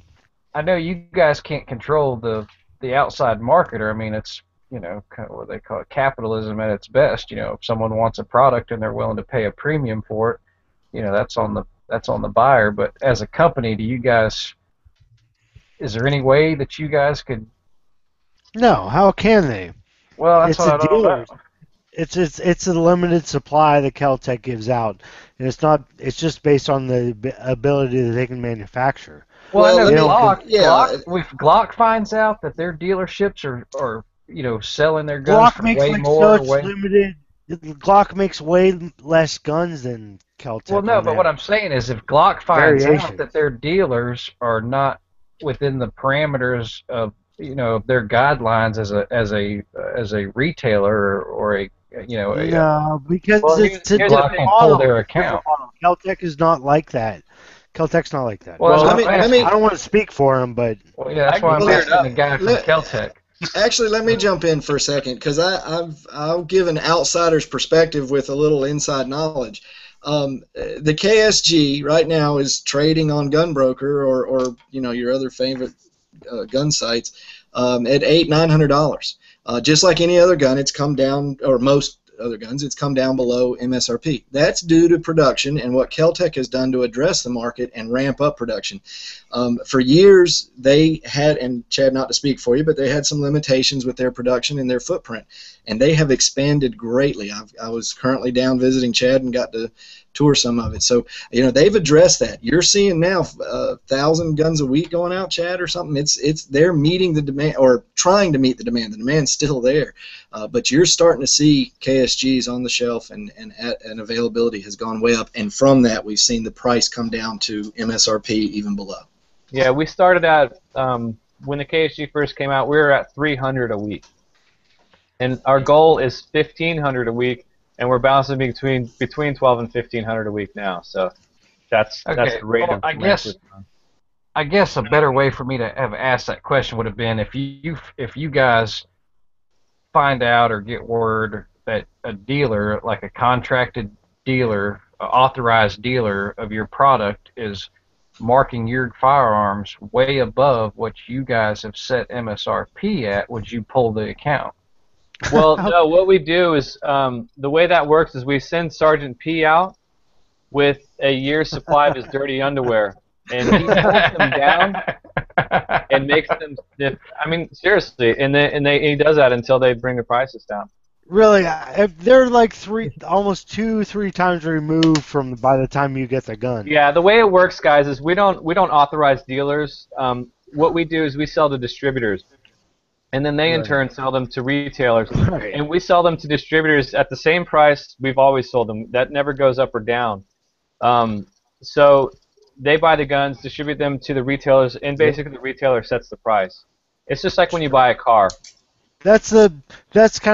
I know you guys can't control the outside marketer. I mean, it's kind of what they call it, capitalism at its best. If someone wants a product and they're willing to pay a premium for it, that's on the buyer. But as a company, is there any way that you guys could? No, how can they? Well, that's It's what a I don't dealer. know. It's a limited supply that KEL-TEC gives out, and it's just based on the ability that they can manufacture. Well, I know Glock, if Glock finds out that their dealerships are selling their guns Glock for makes way like more, such limited. Glock makes way less guns than KEL-TEC. well, no, but what I'm saying is if Glock finds Variation. out that their dealers are not within the parameters of their guidelines as a retailer or a No, because Well, it's a here's the Glock different can model. pull their account. KEL-TEC is not like that. KEL-TEC's not like that. Well, let me I don't want to speak for him, but Well, yeah, that's why I'm Well, asking the guy from KEL-TEC. Actually, let me jump in for a second because I'll give an outsider's perspective with a little inside knowledge. The KSG right now is trading on Gunbroker or your other favorite gun sites at $800-900. Just like any other gun, it's come down, or most other guns, it's come down below MSRP. That's due to production and what KEL-TEC has done to address the market and ramp up production. For years, they had, and Chad, not to speak for you, but they had some limitations with their production and their footprint, and they have expanded greatly. I was currently down visiting Chad and got to tour some of it. So, they've addressed that. You're seeing now 1,000 guns a week going out, Chad, or something. It's they're meeting the demand, or trying to meet the demand. The demand's still there, but you're starting to see KSGs on the shelf, and availability has gone way up. And from that, we've seen the price come down to MSRP, even below. Yeah, we started at when the KSG first came out, we were at 300 a week, and our goal is 1,500 a week. And we're bouncing between 12 and 1,500 a week now, so that's the rate of I guess a better way for me to have asked that question would have been if you guys find out or get word that a dealer, like a contracted dealer, authorized dealer of your product, is marking your firearms way above what you guys have set MSRP at, would you pull the account? Well, no, what we do is the way that works is we send Sergeant P out with a year's supply of his dirty underwear, and he pulls them down and makes them sniff. I mean, seriously, and he does that until they bring the prices down. Really, they're like almost 2-3 times removed from by the time you get the gun. Yeah, the way it works, guys, is we don't authorize dealers. What we do is we sell to distributors. And then they in turn sell them to retailers, and we sell them to distributors at the same price we've always sold them. That never goes up or down. So they buy the guns, distribute them to the retailers, and basically the retailer sets the price. It's just like when you buy a car. That's kind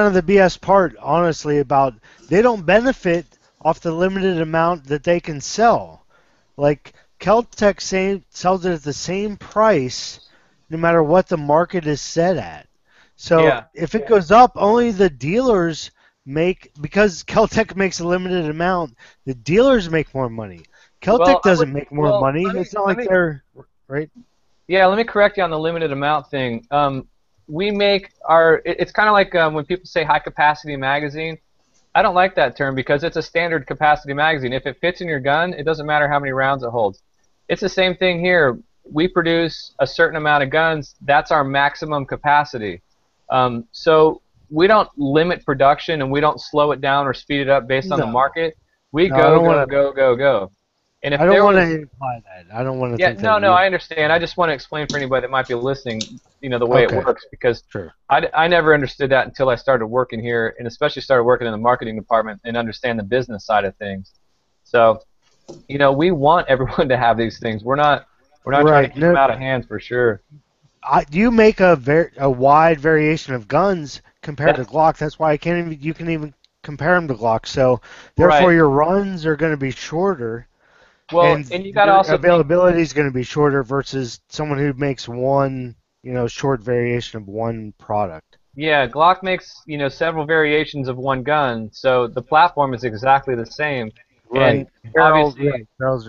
of the BS part, honestly, about they don't benefit off the limited amount that they can sell. Like KEL-TEC sells it at the same price no matter what the market is set at. So if it goes up, only the dealers make, because KEL-TEC makes a limited amount, the dealers make more money. KEL-TEC doesn't make more money. It's not like they're, right? Yeah, let me correct you on the limited amount thing. We make it's kind of like when people say high capacity magazine. I don't like that term because it's a standard capacity magazine. If it fits in your gun, it doesn't matter how many rounds it holds. It's the same thing here. We produce a certain amount of guns. That's our maximum capacity. So we don't limit production, and we don't slow it down or speed it up based on the market. We go. And if I don't want to imply that. I don't want to think that. No, I understand. I just want to explain for anybody that might be listening, the way it works, because I never understood that until I started working here, and especially started working in the marketing department and understand the business side of things. So, we want everyone to have these things. We're not trying to keep them out of hands for sure. You make a wide variation of guns compared to Glock. That's why you can even compare them to Glock. So therefore, your runs are going to be shorter. Well, and you got to also availability is going to be shorter versus someone who makes one, short variation of one product. Yeah, Glock makes several variations of one gun, so the platform is exactly the same. Right. Obviously,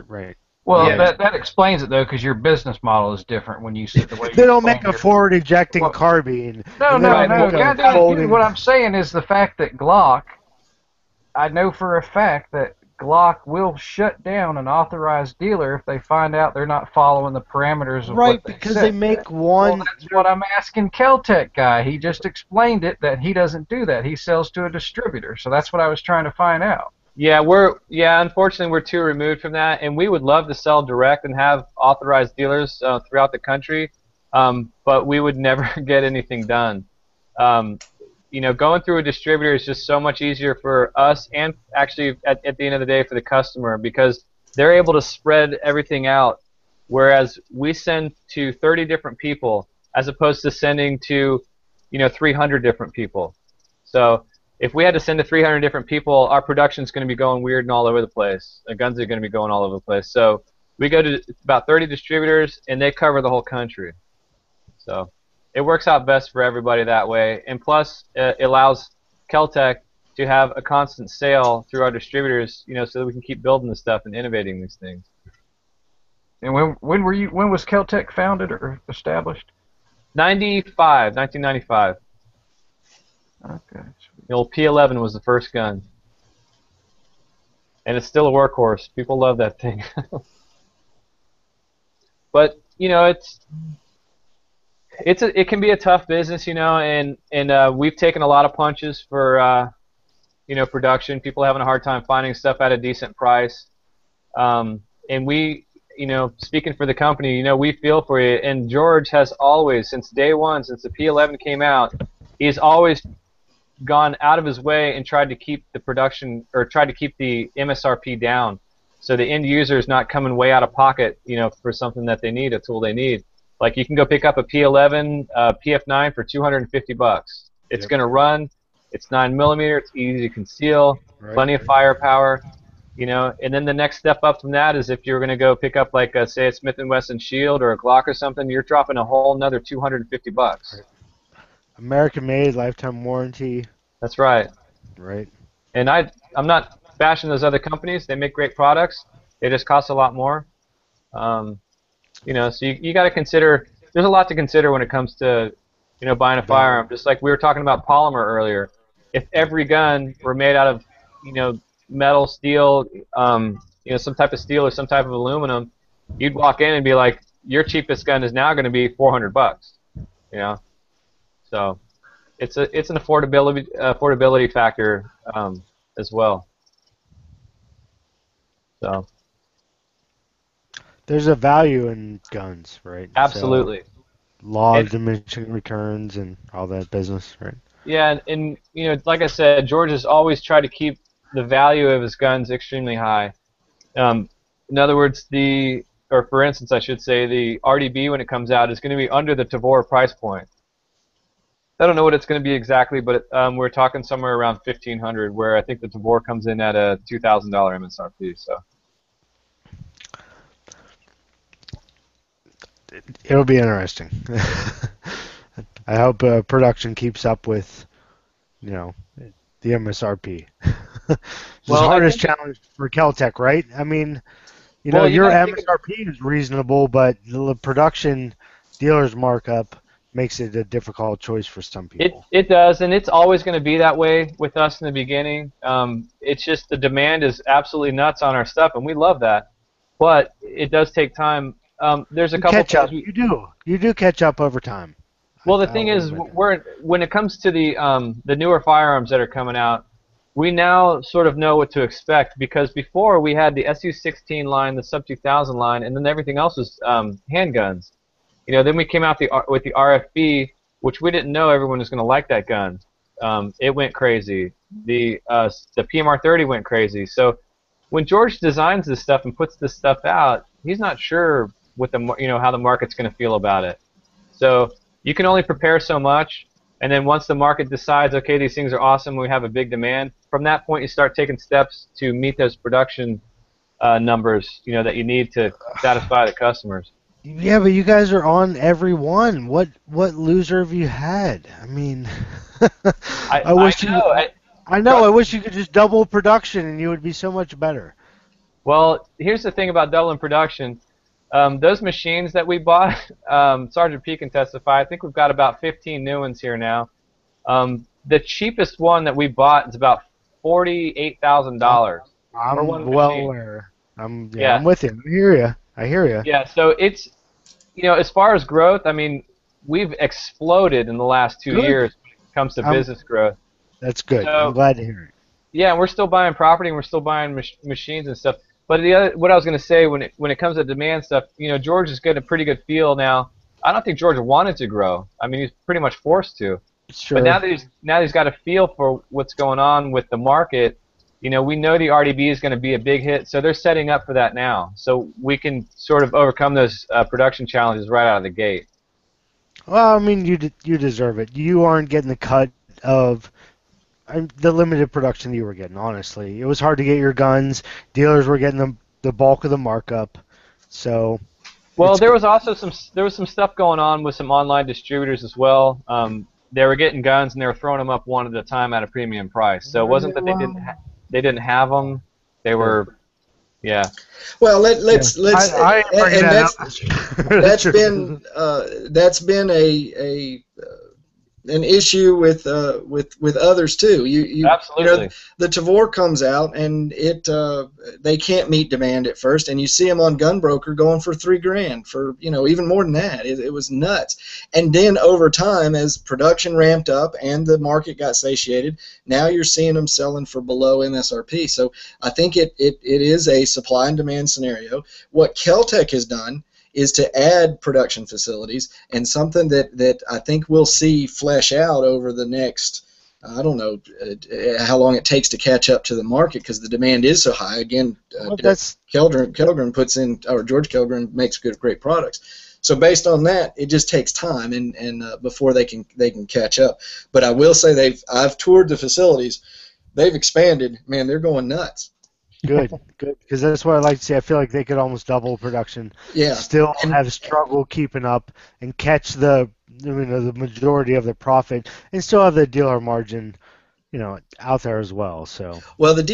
right. Well, that explains it, though, because your business model is different when you see the way they don't make a forward ejecting carbine. No. What I'm saying is the fact that Glock, I know for a fact that Glock will shut down an authorized dealer if they find out they're not following the parameters of what they because said. they make one. Well, that's what I'm asking KEL-TEC guy. He just explained it that he doesn't do that. He sells to a distributor. So that's what I was trying to find out. Yeah, unfortunately we're too removed from that, and we would love to sell direct and have authorized dealers throughout the country, but we would never get anything done. Going through a distributor is just so much easier for us, and actually at the end of the day for the customer, because they're able to spread everything out, whereas we send to 30 different people as opposed to sending to 300 different people. So if we had to send to 300 different people, our production's going to be going weird and all over the place. The guns are going to be going all over the place. So we go to about 30 distributors, and they cover the whole country. So it works out best for everybody that way. And plus, it allows KEL-TEC to have a constant sale through our distributors, so that we can keep building this stuff and innovating these things. And when was KEL-TEC founded or established? 1995. Okay. The old P11 was the first gun. And it's still a workhorse. People love that thing. But, it can be a tough business, and we've taken a lot of punches for, production. People having a hard time finding stuff at a decent price. And we, speaking for the company, we feel for you. And George has always, since day one, since the P11 came out, he's always gone out of his way and tried to keep the production, or tried to keep the MSRP down, so the end user is not coming way out of pocket, for something that they need, a tool they need. Like, you can go pick up a P11, PF9 for $250. It's going to run. It's 9mm. It's easy to conceal. Plenty of firepower. And then the next step up from that is if you're going to go pick up, like, say, a Smith & Wesson Shield or a Glock or something, you're dropping a whole another $250. American-made, lifetime warranty. That's right. Right. And I'm not bashing those other companies. They make great products. They just cost a lot more. So you got to consider. There's a lot to consider when it comes to, buying a firearm. Just like we were talking about polymer earlier. If every gun were made out of, metal, steel, some type of steel or some type of aluminum, you'd walk in and be like, your cheapest gun is now going to be $400. So it's an affordability factor as well. So there's a value in guns, right? Absolutely. So, law of diminishing returns and all that business, right? Yeah, and like I said, George has always tried to keep the value of his guns extremely high. In other words, for instance, I should say, the RDB when it comes out is going to be under the Tavor price point. I don't know what it's going to be exactly, but we're talking somewhere around $1,500, where I think the Tavor comes in at a $2,000 MSRP. So it'll be interesting. I hope production keeps up with, the MSRP. It's the hardest challenge for KEL-TEC, right? I mean, your MSRP is reasonable, but the production dealer's markup makes it a difficult choice for some people. It does, and it's always going to be that way with us in the beginning. It's just the demand is absolutely nuts on our stuff, and we love that. But it does take time. There's a couple catch up. You do catch up over time. Well, the thing is, when it comes to the newer firearms that are coming out, we now sort of know what to expect, because before we had the SU-16 line, the Sub 2000 line, and then everything else was handguns. Then we came out with the RFB, which we didn't know everyone was going to like that gun. It went crazy. The PMR-30 went crazy. So when George designs this stuff and puts this stuff out, he's not sure what how the market's going to feel about it. So you can only prepare so much, and then once the market decides, okay, these things are awesome, we have a big demand, from that point you start taking steps to meet those production numbers, that you need to satisfy the customers. Yeah, but you guys are on every one. What loser have you had? I mean, I wish I wish you could just double production and you would be so much better. Well, here's the thing about doubling production. Those machines that we bought, Sergeant P can testify. I think we've got about 15 new ones here now. The cheapest one that we bought is about $48,000. I'm well aware. I'm with you. I hear you. Yeah, so it's, as far as growth, I mean, we've exploded in the last 2 years when it comes to business growth. That's good. So, I'm glad to hear it. Yeah, we're still buying property and we're still buying machines and stuff. But what I was going to say, when it comes to demand stuff, George is getting a pretty good feel now. I don't think George wanted to grow. I mean, he's pretty much forced to. Sure. But now that he's got a feel for what's going on with the market, we know the RDB is going to be a big hit, so they're setting up for that now. So we can sort of overcome those production challenges right out of the gate. Well, I mean, you deserve it. You aren't getting the cut of the limited production that you were getting, honestly. It was hard to get your guns. Dealers were getting the bulk of the markup. So, well, there was also some stuff going on with some online distributors as well. they were getting guns and they were throwing them up one at a time at a premium price. So it wasn't that they didn't have them. They were, yeah. Well, let's I bring and that that's been a an issue with others too. You Absolutely. know, the Tavor comes out and they can't meet demand at first, and you see them on Gunbroker going for $3,000 for even more than that. It was nuts. And then over time, as production ramped up and the market got satiated, now you're seeing them selling for below MSRP. So I think it is a supply and demand scenario. What KEL-TEC has done is to add production facilities, and something that I think we'll see flesh out over the next, I don't know how long it takes to catch up to the market because the demand is so high. Again, Kellgren puts in, or George Kellgren makes great products. So based on that, it just takes time and before they can catch up. But I will say I've toured the facilities. They've expanded. Man, they're going nuts. Good, because that's what I like to see. I feel like they could almost double production. Yeah. Still have struggle keeping up and catch the majority of the profit, and still have the dealer margin, out there as well. So. Well, the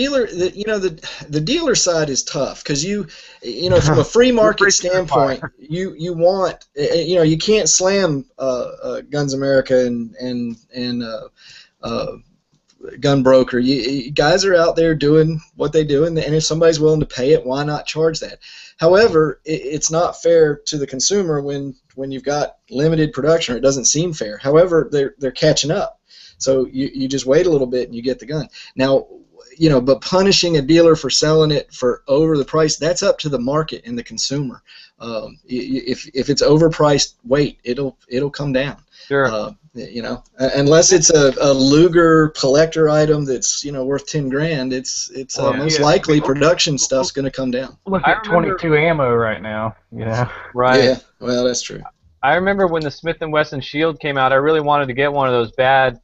dealer side is tough because from a free market standpoint, you want you can't slam Guns America and Gunbroker. You guys are out there doing what they do, and if somebody's willing to pay it, why not charge that? However, it's not fair to the consumer when you've got limited production, or it doesn't seem fair. However, they're catching up, so you just wait a little bit and you get the gun. Now, but punishing a dealer for selling it for over the price, that's up to the market and the consumer. If it's overpriced, wait, it'll come down. Sure. Unless it's a Luger collector item that's worth $10,000, it's most likely production stuff's going to come down. Look at 22 ammo right now. Right. Yeah. Well, that's true. I remember when the Smith & Wesson Shield came out, I really wanted to get one of those bad.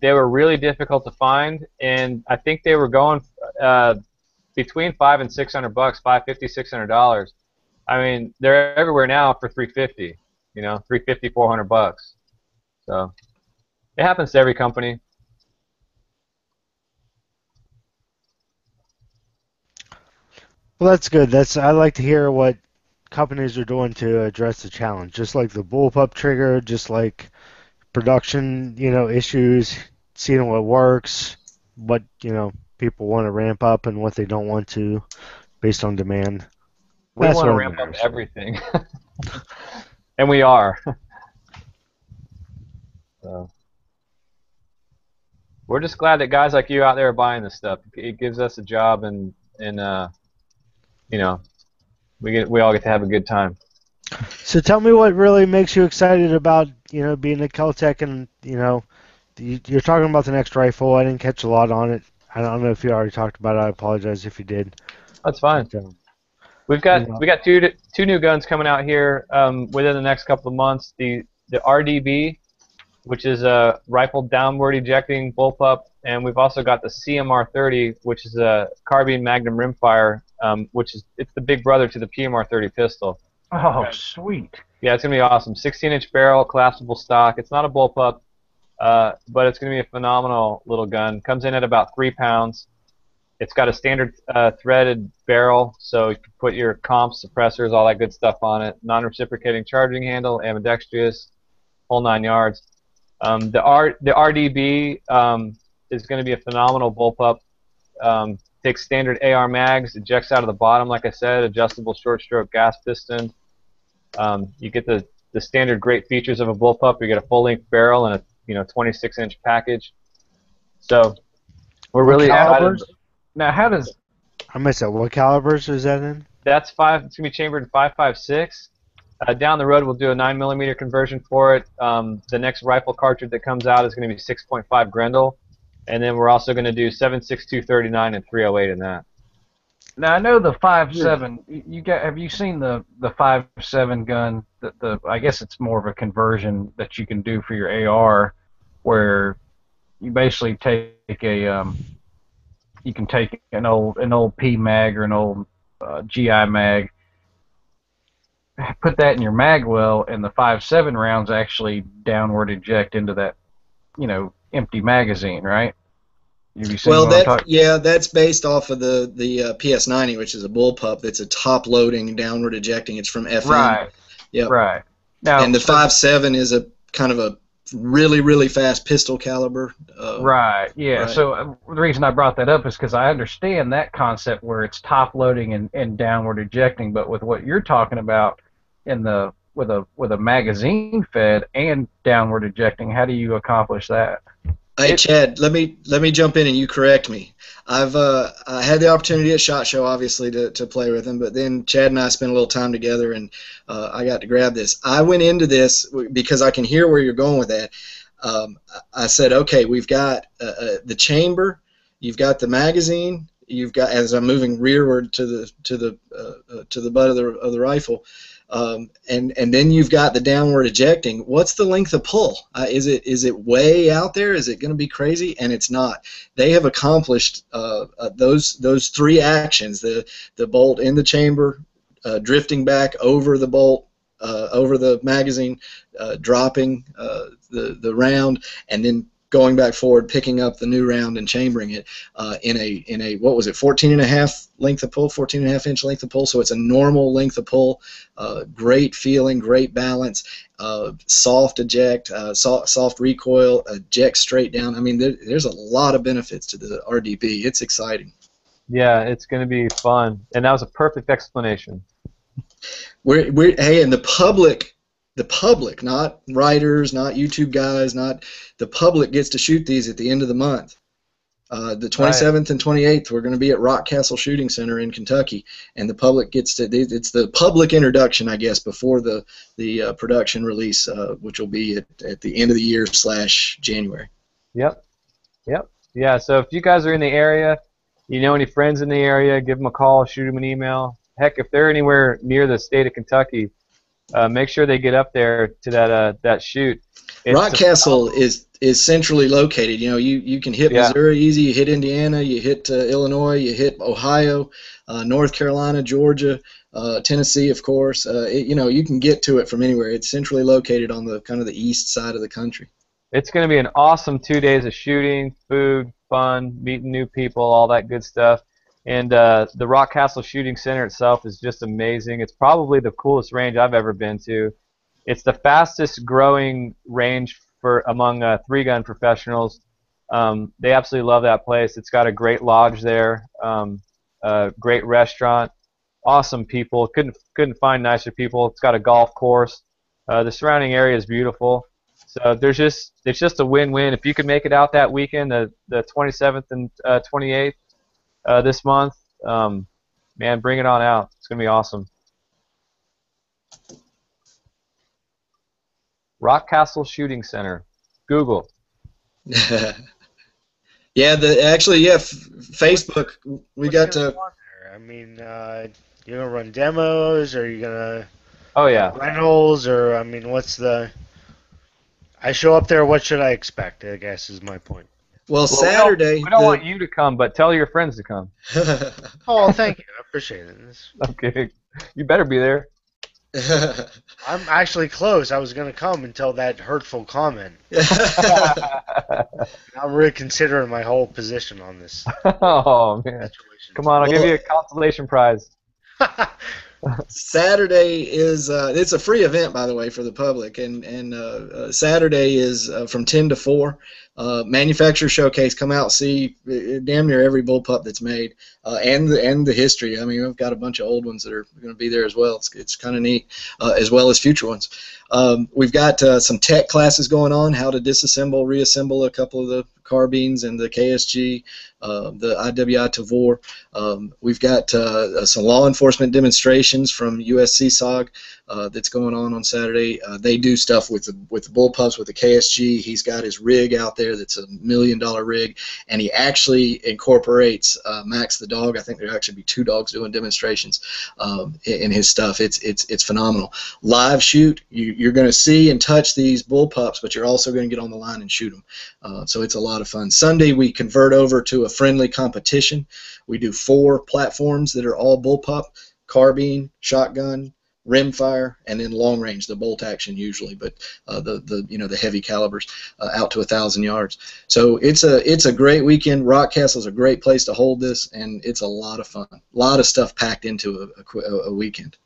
They were really difficult to find, and I think they were going between $500 and $600, $550, $600. I mean, they're everywhere now for $350. $350, $400. So it happens to every company. Well, that's good. I like to hear what companies are doing to address the challenge. Just like the Bullpup trigger, just like production, issues, seeing what works, what people want to ramp up and what they don't want to, based on demand. We want to ramp up everything, and we are. So we're just glad that guys like you out there are buying this stuff. It gives us a job, and we all get to have a good time. So tell me what really makes you excited about being a KEL-TEC, and you're talking about the next rifle. I didn't catch a lot on it. I don't know if you already talked about it. I apologize if you did. That's fine. We got two new guns coming out here within the next couple of months. The RDB, which is a rifle downward ejecting bullpup, and we've also got the CMR-30, which is a carbine magnum rimfire, it's the big brother to the PMR-30 pistol. Oh, sweet. Yeah, it's gonna be awesome. 16-inch barrel, collapsible stock. It's not a bullpup, but it's gonna be a phenomenal little gun. Comes in at about 3 pounds. It's got a standard threaded barrel, so you can put your comps, suppressors, all that good stuff on it. Non-reciprocating charging handle, ambidextrous, whole 9 yards. The RDB is going to be a phenomenal bullpup. Takes standard AR mags, ejects out of the bottom, like I said, adjustable short-stroke gas piston. You get the standard great features of a bullpup. You get a full-length barrel and a 26-inch package. So we're really excited. Now, how does... I missed that. What calibers is that in? That's it's going to be chambered in 5.56. Down the road, we'll do a 9mm conversion for it. The next rifle cartridge that comes out is going to be 6.5 Grendel, and then we're also going to do 7.62 39 and 308 in that. Now I know the 5.7. Have you seen the 5.7 gun? I guess it's more of a conversion that you can do for your AR, where you basically take you can take an old P mag or an old GI mag, put that in your mag well, and the 5.7 rounds actually downward eject into that empty magazine, right? Have you seen Well, what I'm talking? that's based off of the PS90, which is a bullpup. That's a top-loading, downward ejecting. It's from FN. Right, Yep. right. Now, And the 5.7 is a kind of a really, really fast pistol caliber. right, yeah. Right. So the reason I brought that up is because I understand that concept where it's top loading and downward ejecting, but with what you're talking about with a magazine fed and downward ejecting, how do you accomplish that? Hey, Chad, let me jump in and you correct me. I had the opportunity at SHOT Show, obviously, to play with him, but then Chad and I spent a little time together, and I got to grab this. I went into this because I can hear where you're going with that. I said, okay, we've got the chamber, you've got the magazine, you've got, as I'm moving rearward to the butt of the rifle. And then you've got the downward ejecting. What's the length of pull? Is it way out there? Is it going to be crazy? And it's not. They have accomplished those three actions: the bolt in the chamber, drifting back over the bolt, over the magazine, dropping the round, and then going back forward, picking up the new round and chambering it in a what was it, 14.5 length of pull, 14.5-inch length of pull. So it's a normal length of pull. Great feeling, great balance, soft eject, soft recoil, eject straight down. I mean, there's a lot of benefits to the RDB. It's exciting. Yeah, it's going to be fun, and that was a perfect explanation. Hey, and the public, not writers, not YouTube guys, not the public gets to shoot these at the end of the month. The 27th and 28th, we're going to be at Rock Castle Shooting Center in Kentucky, and the public gets to. It's the public introduction, I guess, before the production release, which will be at the end of the year / January. Yep. Yeah. So if you guys are in the area, you know any friends in the area, give them a call, shoot them an email. Heck, if they're anywhere near the state of Kentucky, make sure they get up there to that shoot. Rock Castle is centrally located. You know, you can hit Missouri easy, you hit Indiana, you hit Illinois, you hit Ohio, North Carolina, Georgia, Tennessee, of course. You can get to it from anywhere. It's centrally located on the kind of the east side of the country. It's going to be an awesome 2 days of shooting, food, fun, meeting new people, all that good stuff. And the Rock Castle Shooting Center itself is just amazing. It's probably the coolest range I've ever been to. It's the fastest growing range among 3-gun professionals. They absolutely love that place. It's got a great lodge there, a great restaurant, awesome people. Couldn't find nicer people. It's got a golf course. The surrounding area is beautiful. So it's just a win-win. If you can make it out that weekend, the 27th and 28th this month, man, bring it on out. It's gonna be awesome. Rock Castle Shooting Center. Google. Yeah, Facebook. We got to. I mean, you gonna run demos, or you gonna? Oh yeah. Rentals, or I mean, what's the? I show up there. What should I expect? I guess is my point. Well, Saturday. We don't want you to come, but tell your friends to come. Oh, thank you. I appreciate it. Okay. You better be there. I'm actually close. I was going to come until that hurtful comment. I'm reconsidering my whole position on this. Oh, man. Situation. Come on, I'll give you a consolation prize. Saturday is it's a free event, by the way, for the public, and Saturday is from 10 to 4. Manufacturer showcase. Come out, see damn near every bullpup that's made, and the history. I mean, we've got a bunch of old ones that are going to be there as well. It's kind of neat, as well as future ones. We've got some tech classes going on, how to disassemble, reassemble a couple of the carbines and the KSG, the IWI Tavor. We've got some law enforcement demonstrations from USCSOG that's going on Saturday. They do stuff with the bullpups, with the KSG. He's got his rig out there that's $1 million rig, and he actually incorporates Max the dog. I think there'll actually be 2 dogs doing demonstrations in his stuff. It's phenomenal. Live shoot. You're going to see and touch these bullpups, but you're also going to get on the line and shoot them. So it's a lot of fun. Sunday we convert over to a friendly competition. We do 4 platforms that are all bullpup: carbine, shotgun, rimfire, and then long range, the bolt action usually, but the heavy calibers out to 1,000 yards. So it's a great weekend. Rock Castle's a great place to hold this, and it's a lot of fun. A lot of stuff packed into a weekend.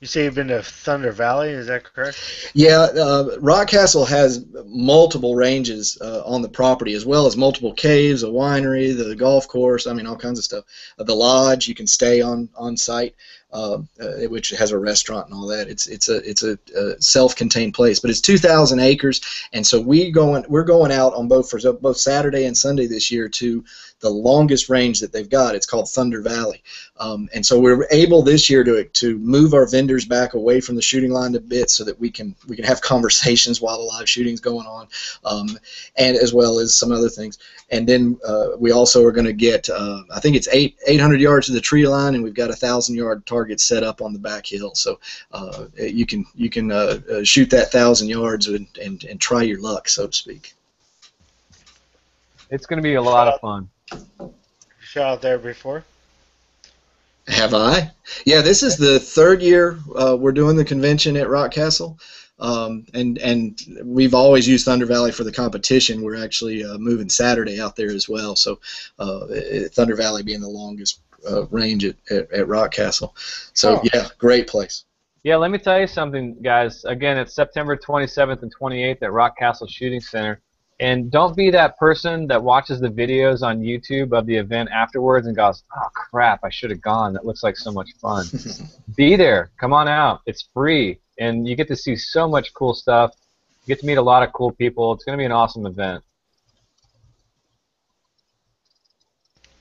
You say you've been to Thunder Valley, is that correct? Yeah, Rock Castle has multiple ranges on the property, as well as multiple caves, a winery, the golf course. I mean, all kinds of stuff. The lodge, you can stay on site, which has a restaurant and all that. It's a self-contained place, but it's 2,000 acres, and so we're going out on both Saturday and Sunday this year to the longest range that they've got. It's called Thunder Valley, and so we're able this year to move our vendors back away from the shooting line a bit so that we can have conversations while the live shooting's going on, and as well as some other things. And then we also are going to get I think it's 800 yards to the tree line, and we've got a 1,000-yard target set up on the back hill. So you can shoot that 1,000 yards and try your luck, so to speak. It's going to be a lot of fun. Shot out there before? Have I? Yeah, this is the third year we're doing the convention at Rock Castle, and we've always used Thunder Valley for the competition. We're actually moving Saturday out there as well, so Thunder Valley being the longest range at Rock Castle. So yeah, great place. Yeah, let me tell you something, guys. Again, it's September 27th and 28th at Rock Castle Shooting Center. And don't be that person that watches the videos on YouTube of the event afterwards and goes, oh, crap, I should have gone. That looks like so much fun. Be there. Come on out. It's free. And you get to see so much cool stuff. You get to meet a lot of cool people. It's going to be an awesome event.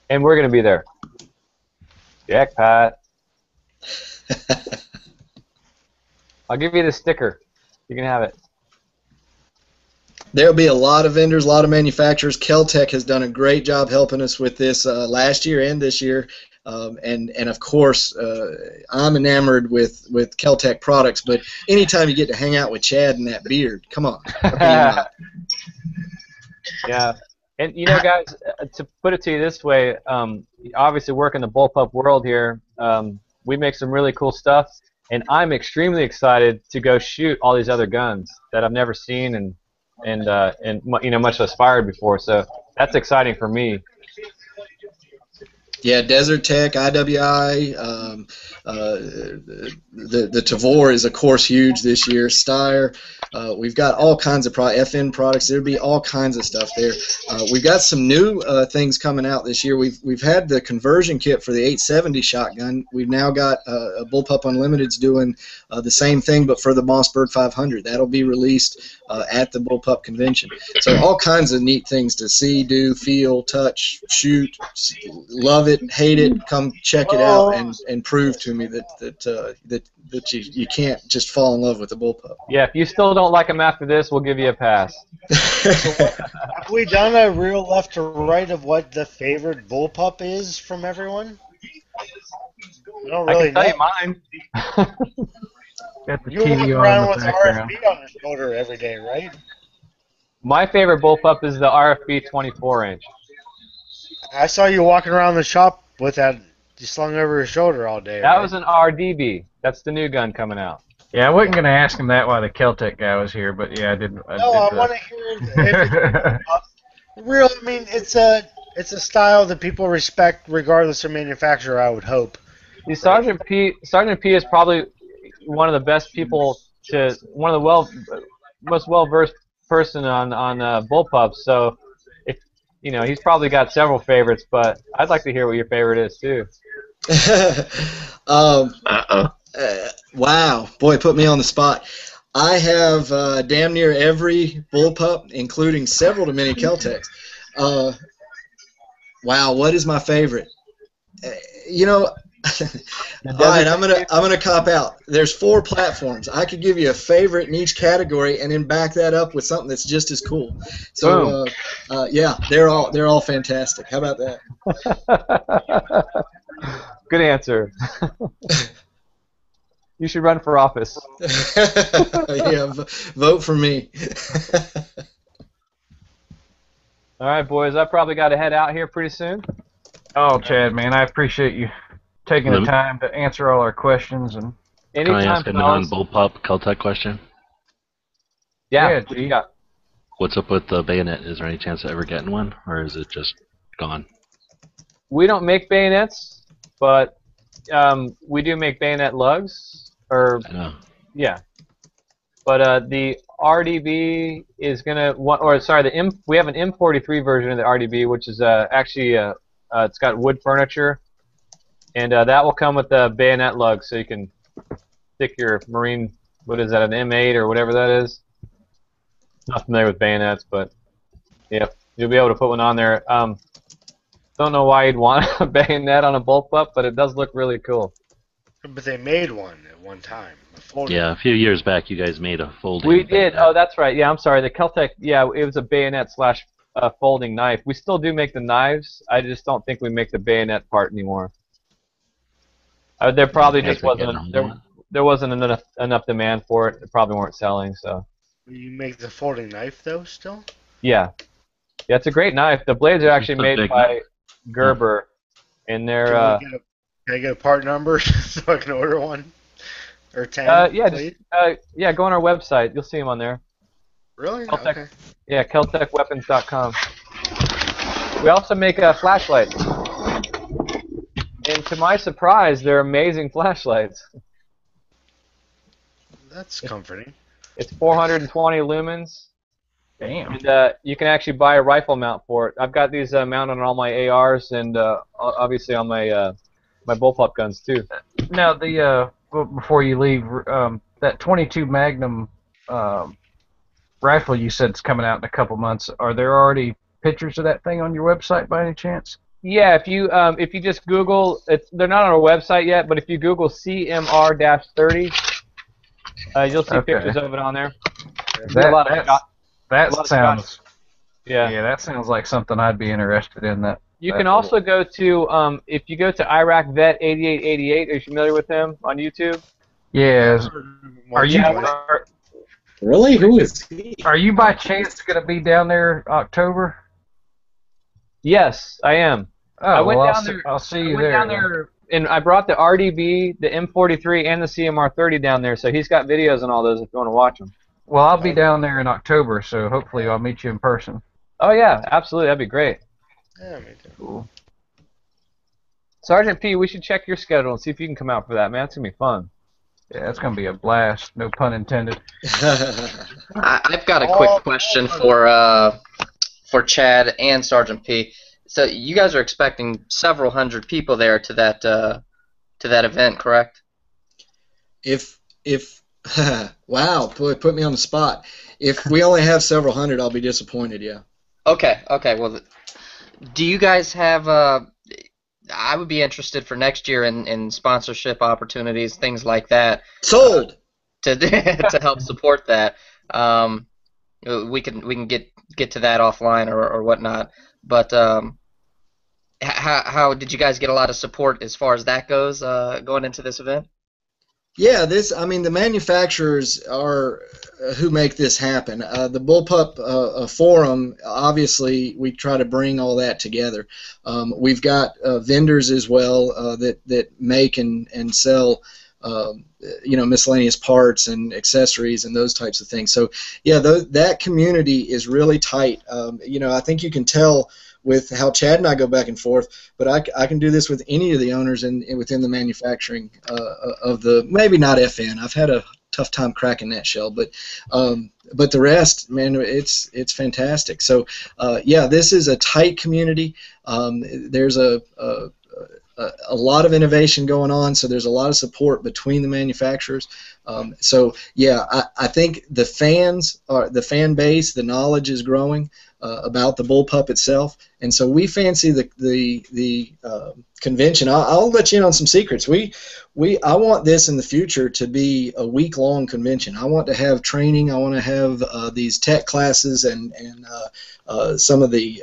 And we're going to be there. Jackpot. I'll give you the sticker. You can have it. There'll be a lot of vendors, a lot of manufacturers. KEL-TEC has done a great job helping us with this last year and this year. And of course, I'm enamored with KEL-TEC products, but anytime you get to hang out with Chad and that beard, come on. Yeah. And, you know, guys, to put it to you this way, obviously work in the bullpup world here, we make some really cool stuff, and I'm extremely excited to go shoot all these other guns that I've never seen and you know, much aspired before. So that's exciting for me. Yeah, Desert Tech, IWI, the Tavor is of course huge this year. Steyr, we've got all kinds of FN products. There'll be all kinds of stuff there. We've got some new things coming out this year. We've had the conversion kit for the 870 shotgun. We've now got a Bullpup Unlimited's doing the same thing, but for the Mossberg 500. That'll be released at the Bullpup convention. So all kinds of neat things to see, do, feel, touch, shoot, love it, hate it, come check it out and prove to me that you can't just fall in love with a bullpup. Yeah, if you still don't like them after this, we'll give you a pass. Have we done a real left to right of what the favorite bullpup is from everyone? I don't really know. I can tell you mine. Got the You TV walk around on in with the background. RFB on your shoulder every day, right? My favorite bullpup is the RFB 24-inch. I saw you walking around the shop with that slung over your shoulder all day. That was an RDB. That's the new gun coming out. Yeah, I wasn't going to ask him that while the KEL-TEC guy was here, but yeah, I did. No, I want to hear real. I mean, it's a style that people respect regardless of manufacturer, I would hope. See, Sergeant P is probably one of the best people one of the most well-versed person on bullpups. So, if you know, he's probably got several favorites, but I'd like to hear what your favorite is too. Wow, boy, put me on the spot. I have damn near every bullpup, including several to many KEL-TECs. Wow, what is my favorite? You know. All right, I'm gonna cop out. There's 4 platforms. I could give you a favorite in each category, and then back that up with something that's just as cool. So, yeah, they're all fantastic. How about that? Good answer. You should run for office. Yeah, vote for me. All right, boys. I probably got to head out here pretty soon. Oh, Chad, man, I appreciate you taking the time to answer all our questions. And Can I anytime, ask a fellas. non-bullpup KEL-TEC question? Yeah, Yeah, what G. you got? What's up with the bayonet? Is there any chance of ever getting one, or is it just gone? We don't make bayonets, but we do make bayonet lugs. Or I know. yeah, but the RDB is gonna, or sorry, we have an M43 version of the RDB, which is actually it's got wood furniture, and that will come with the bayonet lug, so you can stick your marine. What is that? An M8 or whatever that is. Not familiar with bayonets, but yeah, you'll be able to put one on there. Don't know why you'd want a bayonet on a bullpup, but it does look really cool. But they made one at one time. A folding Yeah, a few years back, you guys made a folding. We did. bayonet. Oh, that's right. Yeah, I'm sorry. The KEL-TEC. Yeah, it was a bayonet slash folding knife. We still do make the knives. I just don't think we make the bayonet part anymore. There probably You guys just are getting wasn't a hold of one? there wasn't enough demand for it. They probably weren't selling. So You make the folding knife though still? yeah, it's a great knife. The blades are actually It's a made big by knife. Gerber, and they're Can I get a part number so I can order one? Or 10, yeah, please? yeah. Go on our website. You'll see them on there. Really? KEL-TEC. Okay. Yeah, KELTECweapons.com. We also make flashlights. And to my surprise, they're amazing flashlights. That's comforting. It's 420 lumens, Damn. and you can actually buy a rifle mount for it. I've got these mounted on all my ARs and obviously on my my bullpup guns too. Now before you leave, that 22 Magnum rifle you said is coming out in a couple months. Are there already pictures of that thing on your website by any chance? Yeah, if you just Google, they're not on our website yet, but if you Google CMR-30, you'll see Okay. pictures of it on there. That sounds. Yeah. Yeah, that sounds like something I'd be interested in. You can also go to if you go to Iraq Vet 8888. Are you familiar with him on YouTube? Yeah. Are you Really? Who is he? are you by chance going to be down there October? Yes, I am. Oh, I went well, down there. I'll see you I went there. down there, and I brought the RDB, the M43, and the CMR30 down there. So he's got videos on all those if you want to watch them. Well, I'll be down there in October, so hopefully I'll meet you in person. Oh yeah, absolutely. That'd be great. Yeah, me too. Cool. Sergeant P, we should check your schedule and see if you can come out for that, man. It's gonna be fun. Yeah, it's going to be a blast. No pun intended. I've got a quick question for Chad and Sergeant P. So you guys are expecting several hundred people there to that event, correct? If wow, boy, put me on the spot. If we only have several hundred, I'll be disappointed. Yeah. Okay. Well, do you guys have? I would be interested for next year in sponsorship opportunities, things like that. Sold. To help support that. We can get to that offline or whatnot. But how did you guys get a lot of support as far as that goes going into this event? Yeah, the manufacturers are who make this happen. The Bullpup forum, obviously, we try to bring all that together. We've got vendors as well that make and sell, miscellaneous parts and accessories and those types of things. So, yeah, that community is really tight. I think you can tell with how Chad and I go back and forth, but I can do this with any of the owners within the manufacturing of the, maybe not FN. I've had a tough time cracking that shell, but the rest, man, it's fantastic. So yeah, this is a tight community. There's a lot of innovation going on, so there's a lot of support between the manufacturers. So yeah, I think the fan base, the knowledge is growing about the Bullpup itself, and so we fancy the convention. I'll let you in on some secrets. I want this in the future to be a week-long convention. I want to have training. I want to have these tech classes and some of the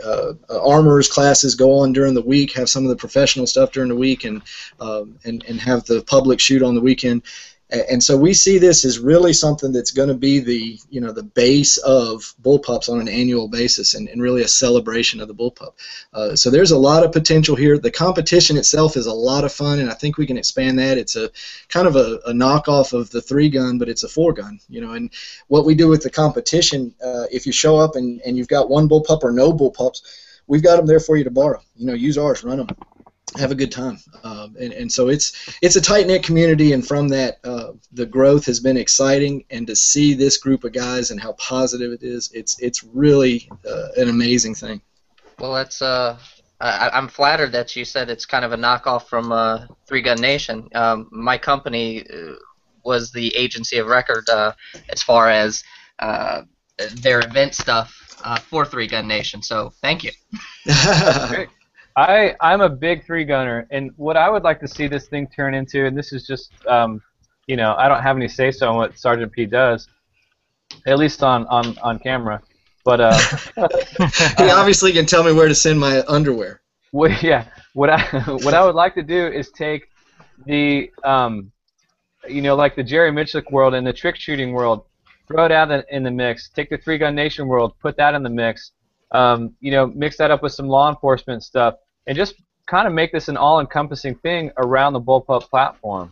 armorers classes go on during the week. Have some of the professional stuff during the week, and have the public shoot on the weekend. And so we see this as really something that's going to be the, the base of bullpups on an annual basis, and really a celebration of the bullpup. So there's a lot of potential here. The competition itself is a lot of fun, and I think we can expand that. It's a kind of a knockoff of the 3-gun, but it's a 4-gun. And what we do with the competition, if you show up and you've got one bullpup or no bullpups, we've got them there for you to borrow. Use ours, run them, have a good time. And so it's a tight-knit community, and from that, the growth has been exciting, and to see this group of guys and how positive it is, it's really an amazing thing. Well, that's I'm flattered that you said it's kind of a knockoff from 3-Gun Nation. My company was the agency of record as far as their event stuff for 3-Gun Nation, so thank you. Great. I'm a big 3-gunner, and what I would like to see this thing turn into, and this is just, I don't have any say-so on what Sergeant P does, at least on camera, but he obviously can tell me where to send my underwear. What I would like to do is take the, like the Jerry Mitchell world and the trick shooting world, throw it out in the mix, take the 3-Gun Nation world, put that in the mix, mix that up with some law enforcement stuff, and just kind of make this an all-encompassing thing around the Bullpup platform.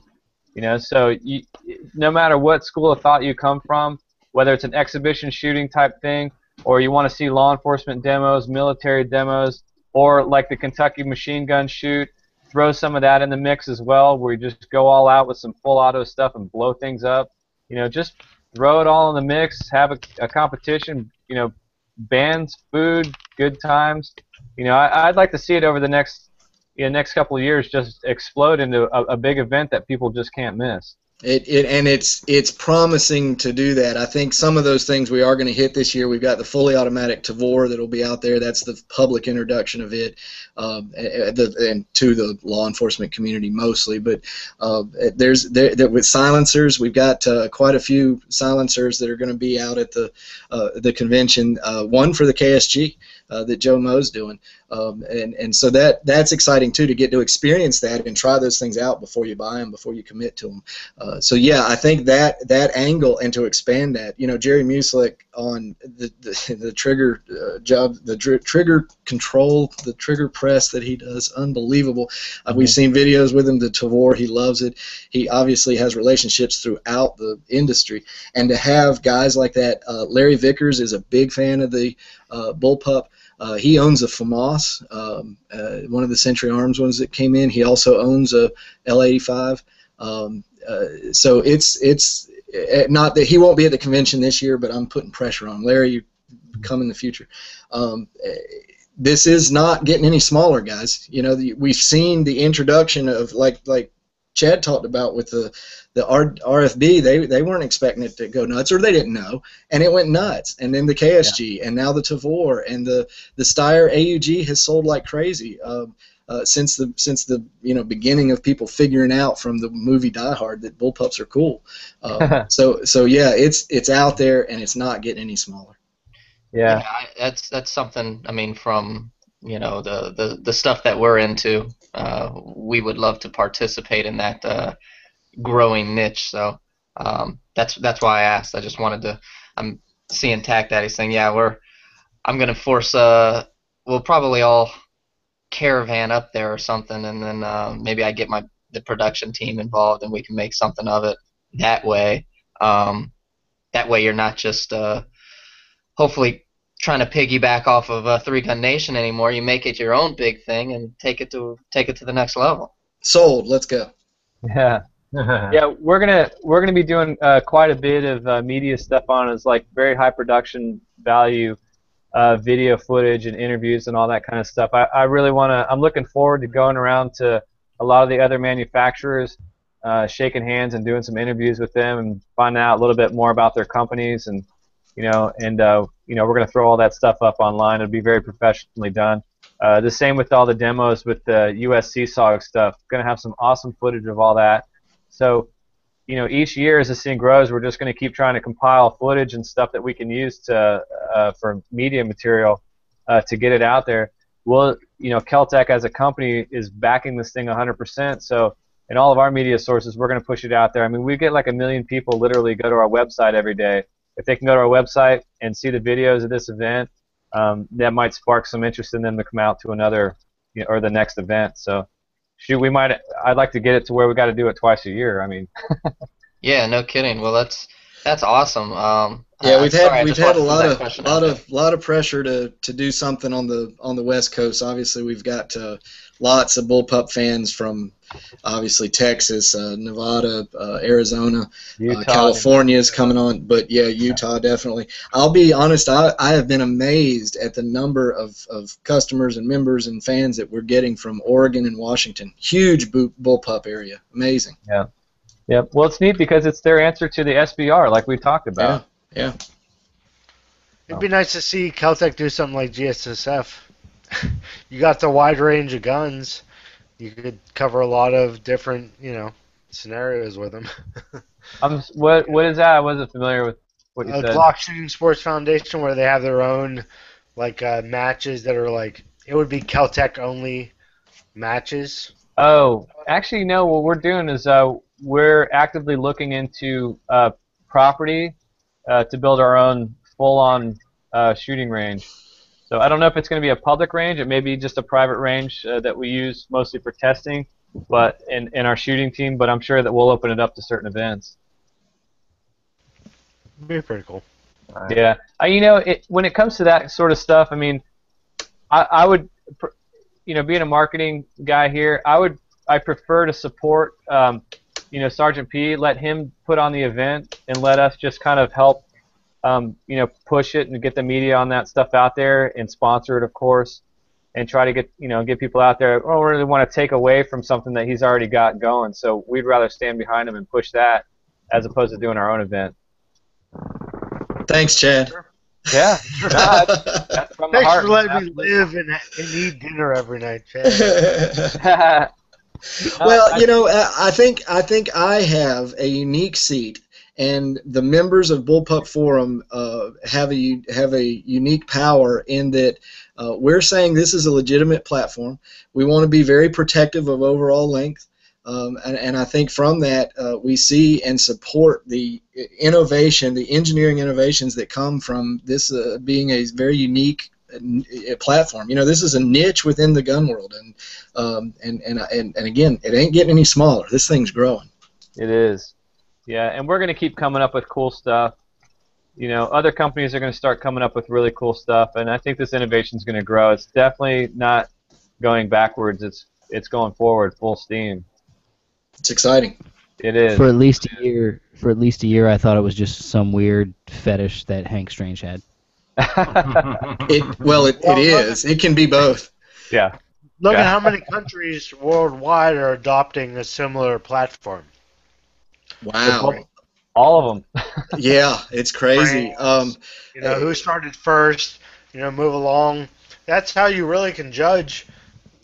So no matter what school of thought you come from, whether it's an exhibition shooting type thing, or you want to see law enforcement demos, military demos, or like the Kentucky machine gun shoot, throw some of that in the mix as well, where you just go all out with some full auto stuff and blow things up. Just throw it all in the mix, have a competition, bands, food, good times. I'd like to see it over the next couple of years just explode into a big event that people just can't miss. It's promising to do that. I think some of those things we are going to hit this year. We've got the fully automatic Tavor that'll be out there. That's the public introduction of it, and to the law enforcement community mostly. But with silencers, we've got quite a few silencers that are going to be out at the convention. One for the KSG that Joe Moe's doing, and so that's exciting too, to get to experience that and try those things out before you buy them, before you commit to them. So yeah, I think that angle, and to expand that, Jerry Muslik on the trigger job, the trigger control, the trigger press that he does, unbelievable. We've seen videos with him, the Tavor, he loves it. He obviously has relationships throughout the industry, and to have guys like that, Larry Vickers is a big fan of the Bullpup. He owns a FAMAS, one of the Century Arms ones that came in. He also owns a L85. So it's not that he won't be at the convention this year, but I'm putting pressure on him. Larry, you come in the future. This is not getting any smaller, guys. We've seen the introduction of, like Chad talked about with the RFB. They weren't expecting it to go nuts, or they didn't know, and it went nuts. And then the KSG, and now the Tavor, and the Steyr AUG has sold like crazy. Since the beginning of people figuring out from the movie Die Hard that bullpups are cool. So yeah, it's out there, and it's not getting any smaller. Yeah, that's something. I mean, from the stuff that we're into, we would love to participate in that growing niche. So that's why I asked. I just wanted to. I'm seeing Tac Daddy saying, yeah, I'm gonna force. We'll probably all caravan up there or something, and then maybe I get the production team involved, and we can make something of it that way. That way you're not just hopefully trying to piggyback off of 3-Gun Nation anymore. You make it your own big thing and take it to the next level. Sold. Let's go. Yeah. Yeah, we're gonna be doing quite a bit of media stuff on it. It's like very high production value video footage and interviews and all that kind of stuff. I really I'm looking forward to going around to a lot of the other manufacturers, shaking hands and doing some interviews with them and finding out a little bit more about their companies, and we're going to throw all that stuff up online. It'll be very professionally done. The same with all the demos with the USC SOG stuff. Going to have some awesome footage of all that. So each year as the scene grows, we're just going to keep trying to compile footage and stuff that we can use for media material to get it out there. Well, KEL-TEC as a company is backing this thing 100%. So and all of our media sources, we're going to push it out there. I mean, we get like 1 million people literally go to our website every day. If they can go to our website and see the videos of this event, that might spark some interest in them to come out to another, or the next event. So, shoot, I'd like to get it to where we got to do it twice a year. I mean. Yeah, no kidding. Well, that's awesome. Yeah, we've sorry, had a that lot of pressure to do something on the West Coast. Obviously, we've got lots of Bullpup fans from obviously Texas, Nevada, Arizona, California's coming on, but yeah, Utah definitely. I'll be honest, I have been amazed at the number of customers and members and fans that we're getting from Oregon and Washington. Huge Bullpup area, amazing. Yeah. Yeah, well, it's neat because it's their answer to the SBR, like we talked about. Yeah. It'd be nice to see KEL-TEC do something like GSSF. You got the wide range of guns. You could cover a lot of different, scenarios with them. What is that? I wasn't familiar with what you said. Glock Shooting Sports Foundation, where they have their own matches that are it would be KEL-TEC only matches. Oh, actually, no. What we're doing is we're actively looking into property to build our own full-on shooting range. So I don't know if it's going to be a public range. It may be just a private range that we use mostly for testing, but in our shooting team. But I'm sure that we'll open it up to certain events. It'd be pretty cool. Yeah. When it comes to that sort of stuff, I mean, I would, being a marketing guy here, I prefer to support, Sergeant P. Let him put on the event and let us just kind of help, push it and get the media on that stuff out there and sponsor it, of course, and try to get people out there. I don't really want to take away from something that he's already got going, so we'd rather stand behind him and push that as opposed to doing our own event. Thanks, Chad. Yeah. That's from the Thanks heart. for letting me live and eat dinner every night, Chad. Well, I think I have a unique seat, and the members of Bullpup Forum have a unique power in that we're saying this is a legitimate platform. We want to be very protective of overall length, and I think from that we see and support the innovation, the engineering innovations that come from this being a very unique platform. This is a niche within the gun world, and again, it ain't getting any smaller. This thing's growing. It is. Yeah, and we're going to keep coming up with cool stuff. Other companies are going to start coming up with really cool stuff, and I think this innovation is going to grow. It's definitely not going backwards. It's going forward, full steam. It's exciting. It is. For at least a year, I thought it was just some weird fetish that Hank Strange had. It is. It can be both. Yeah. Look at how many countries worldwide are adopting a similar platform. Wow. All of them. Yeah, it's crazy. Who started first? Move along. That's how you really can judge.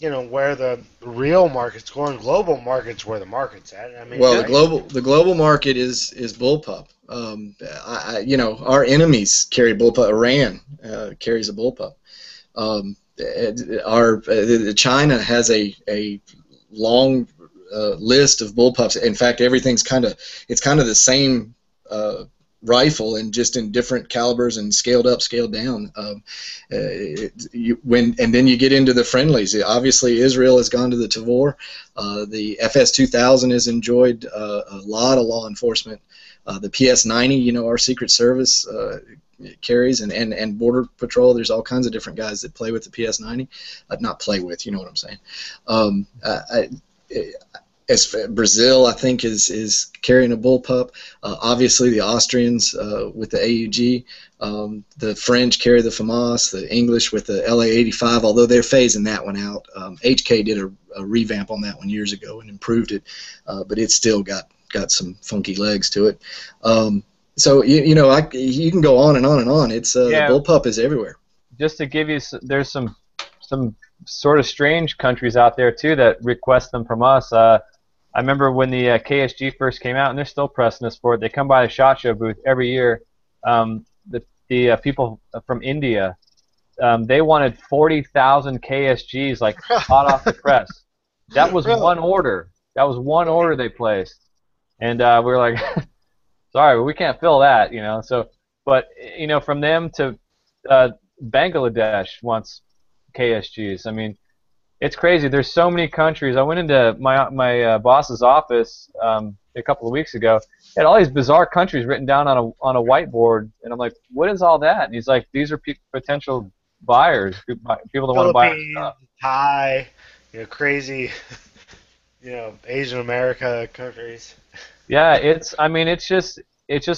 Where the real market's going. Global market's where the market's at. I mean, the global market is Bullpup. Our enemies carry Bullpup. Iran carries a Bullpup. China has a long list of Bullpups. In fact, everything's kind of the same rifle and just in different calibers and scaled up, scaled down. And then you get into the friendlies. Obviously, Israel has gone to the Tavor. The FS-2000 has enjoyed a lot of law enforcement. The PS-90, our Secret Service carries, and Border Patrol. There's all kinds of different guys that play with the PS-90. Not play with, you know what I'm saying. Brazil, I think, is carrying a Bullpup. Obviously, the Austrians with the AUG. The French carry the FAMAS. The English with the LA-85, although they're phasing that one out. HK did a revamp on that one years ago and improved it, but it's still got some funky legs to it. So you can go on and on and on. It's the Bullpup is everywhere. Just to give you, there's some sort of strange countries out there too that request them from us. I remember when the KSG first came out, and they're still pressing us for it. They come by the SHOT Show booth every year. The people from India, they wanted 40,000 KSGs, like hot off the press. That was one order. That was one order they placed, and we were like, sorry, but we can't fill that, you know. So, but you know, from them to Bangladesh wants KSGs. I mean, it's crazy. There's so many countries. I went into my boss's office a couple of weeks ago. He had all these bizarre countries written down on a whiteboard, and I'm like, what is all that? And he's like, these are potential buyers, people that want to buy our Philippines, stuff. Thai, crazy, Asian America countries. Yeah, I mean, it's just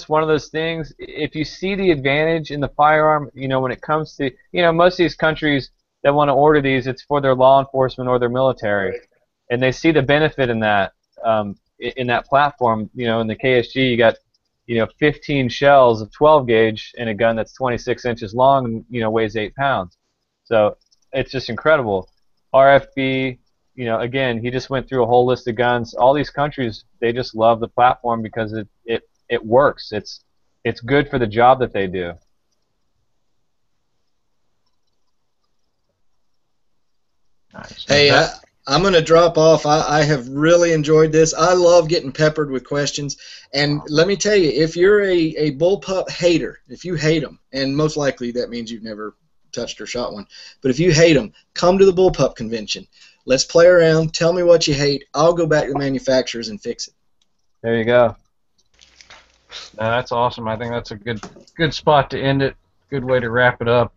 one of those things. If you see the advantage in the firearm, when it comes to, most of these countries that want to order these, it's for their law enforcement or their military, Right. and they see the benefit in that, in that platform. In the KSG, you got, 15 shells of 12 gauge in a gun that's 26 inches long and, weighs 8 pounds. So it's just incredible. RFB. Again, he just went through a whole list of guns. All these countries, they just love the platform because it works. It's good for the job that they do. Nice. Hey, I'm going to drop off. I have really enjoyed this. I love getting peppered with questions. And let me tell you, if you're a bullpup hater, if you hate them, and most likely that means you've never touched or shot one, but if you hate them, come to the bullpup convention. Let's play around. Tell me what you hate. I'll go back to the manufacturers and fix it. There you go. No, that's awesome. I think that's a good spot to end it. Good way to wrap it up.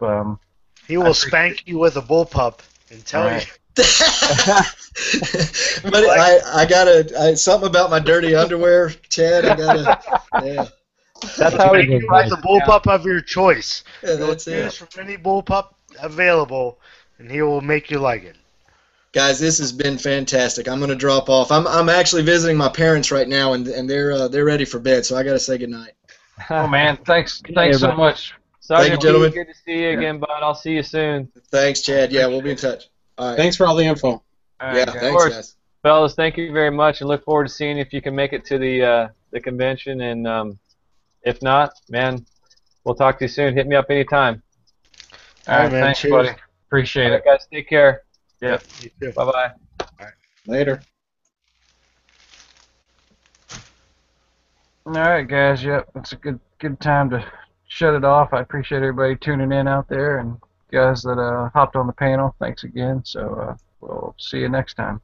He will spank you with a bullpup and tell Right. you. But I gotta something about my dirty underwear, Chad. I gotta, yeah. That's how Spank we you with the bullpup of your choice. Yeah, He'll that's choose it. from any bullpup available, and he will make you like it. Guys, this has been fantastic. I'm gonna drop off. I'm actually visiting my parents right now, and they're ready for bed, so I gotta say goodnight. Oh man, thanks so everybody. much. Sergeant Thank you, gentlemen. P, good to see you again, bud. I'll see you soon. Thanks, Chad. Yeah, we'll be in touch. All right. Thanks for all the info. All right, Yeah, guys. thanks, guys. Fellas, thank you very much, and look forward to seeing if you can make it to the convention. And if not, man, we'll talk to you soon. Hit me up anytime. All right, man, thanks, cheers. buddy. Appreciate All it. right, guys, take care. Yeah. You too. Bye bye. Later. All right, guys. Yep, it's a good time to shut it off. I appreciate everybody tuning in out there, and guys that hopped on the panel. Thanks again. So we'll see you next time.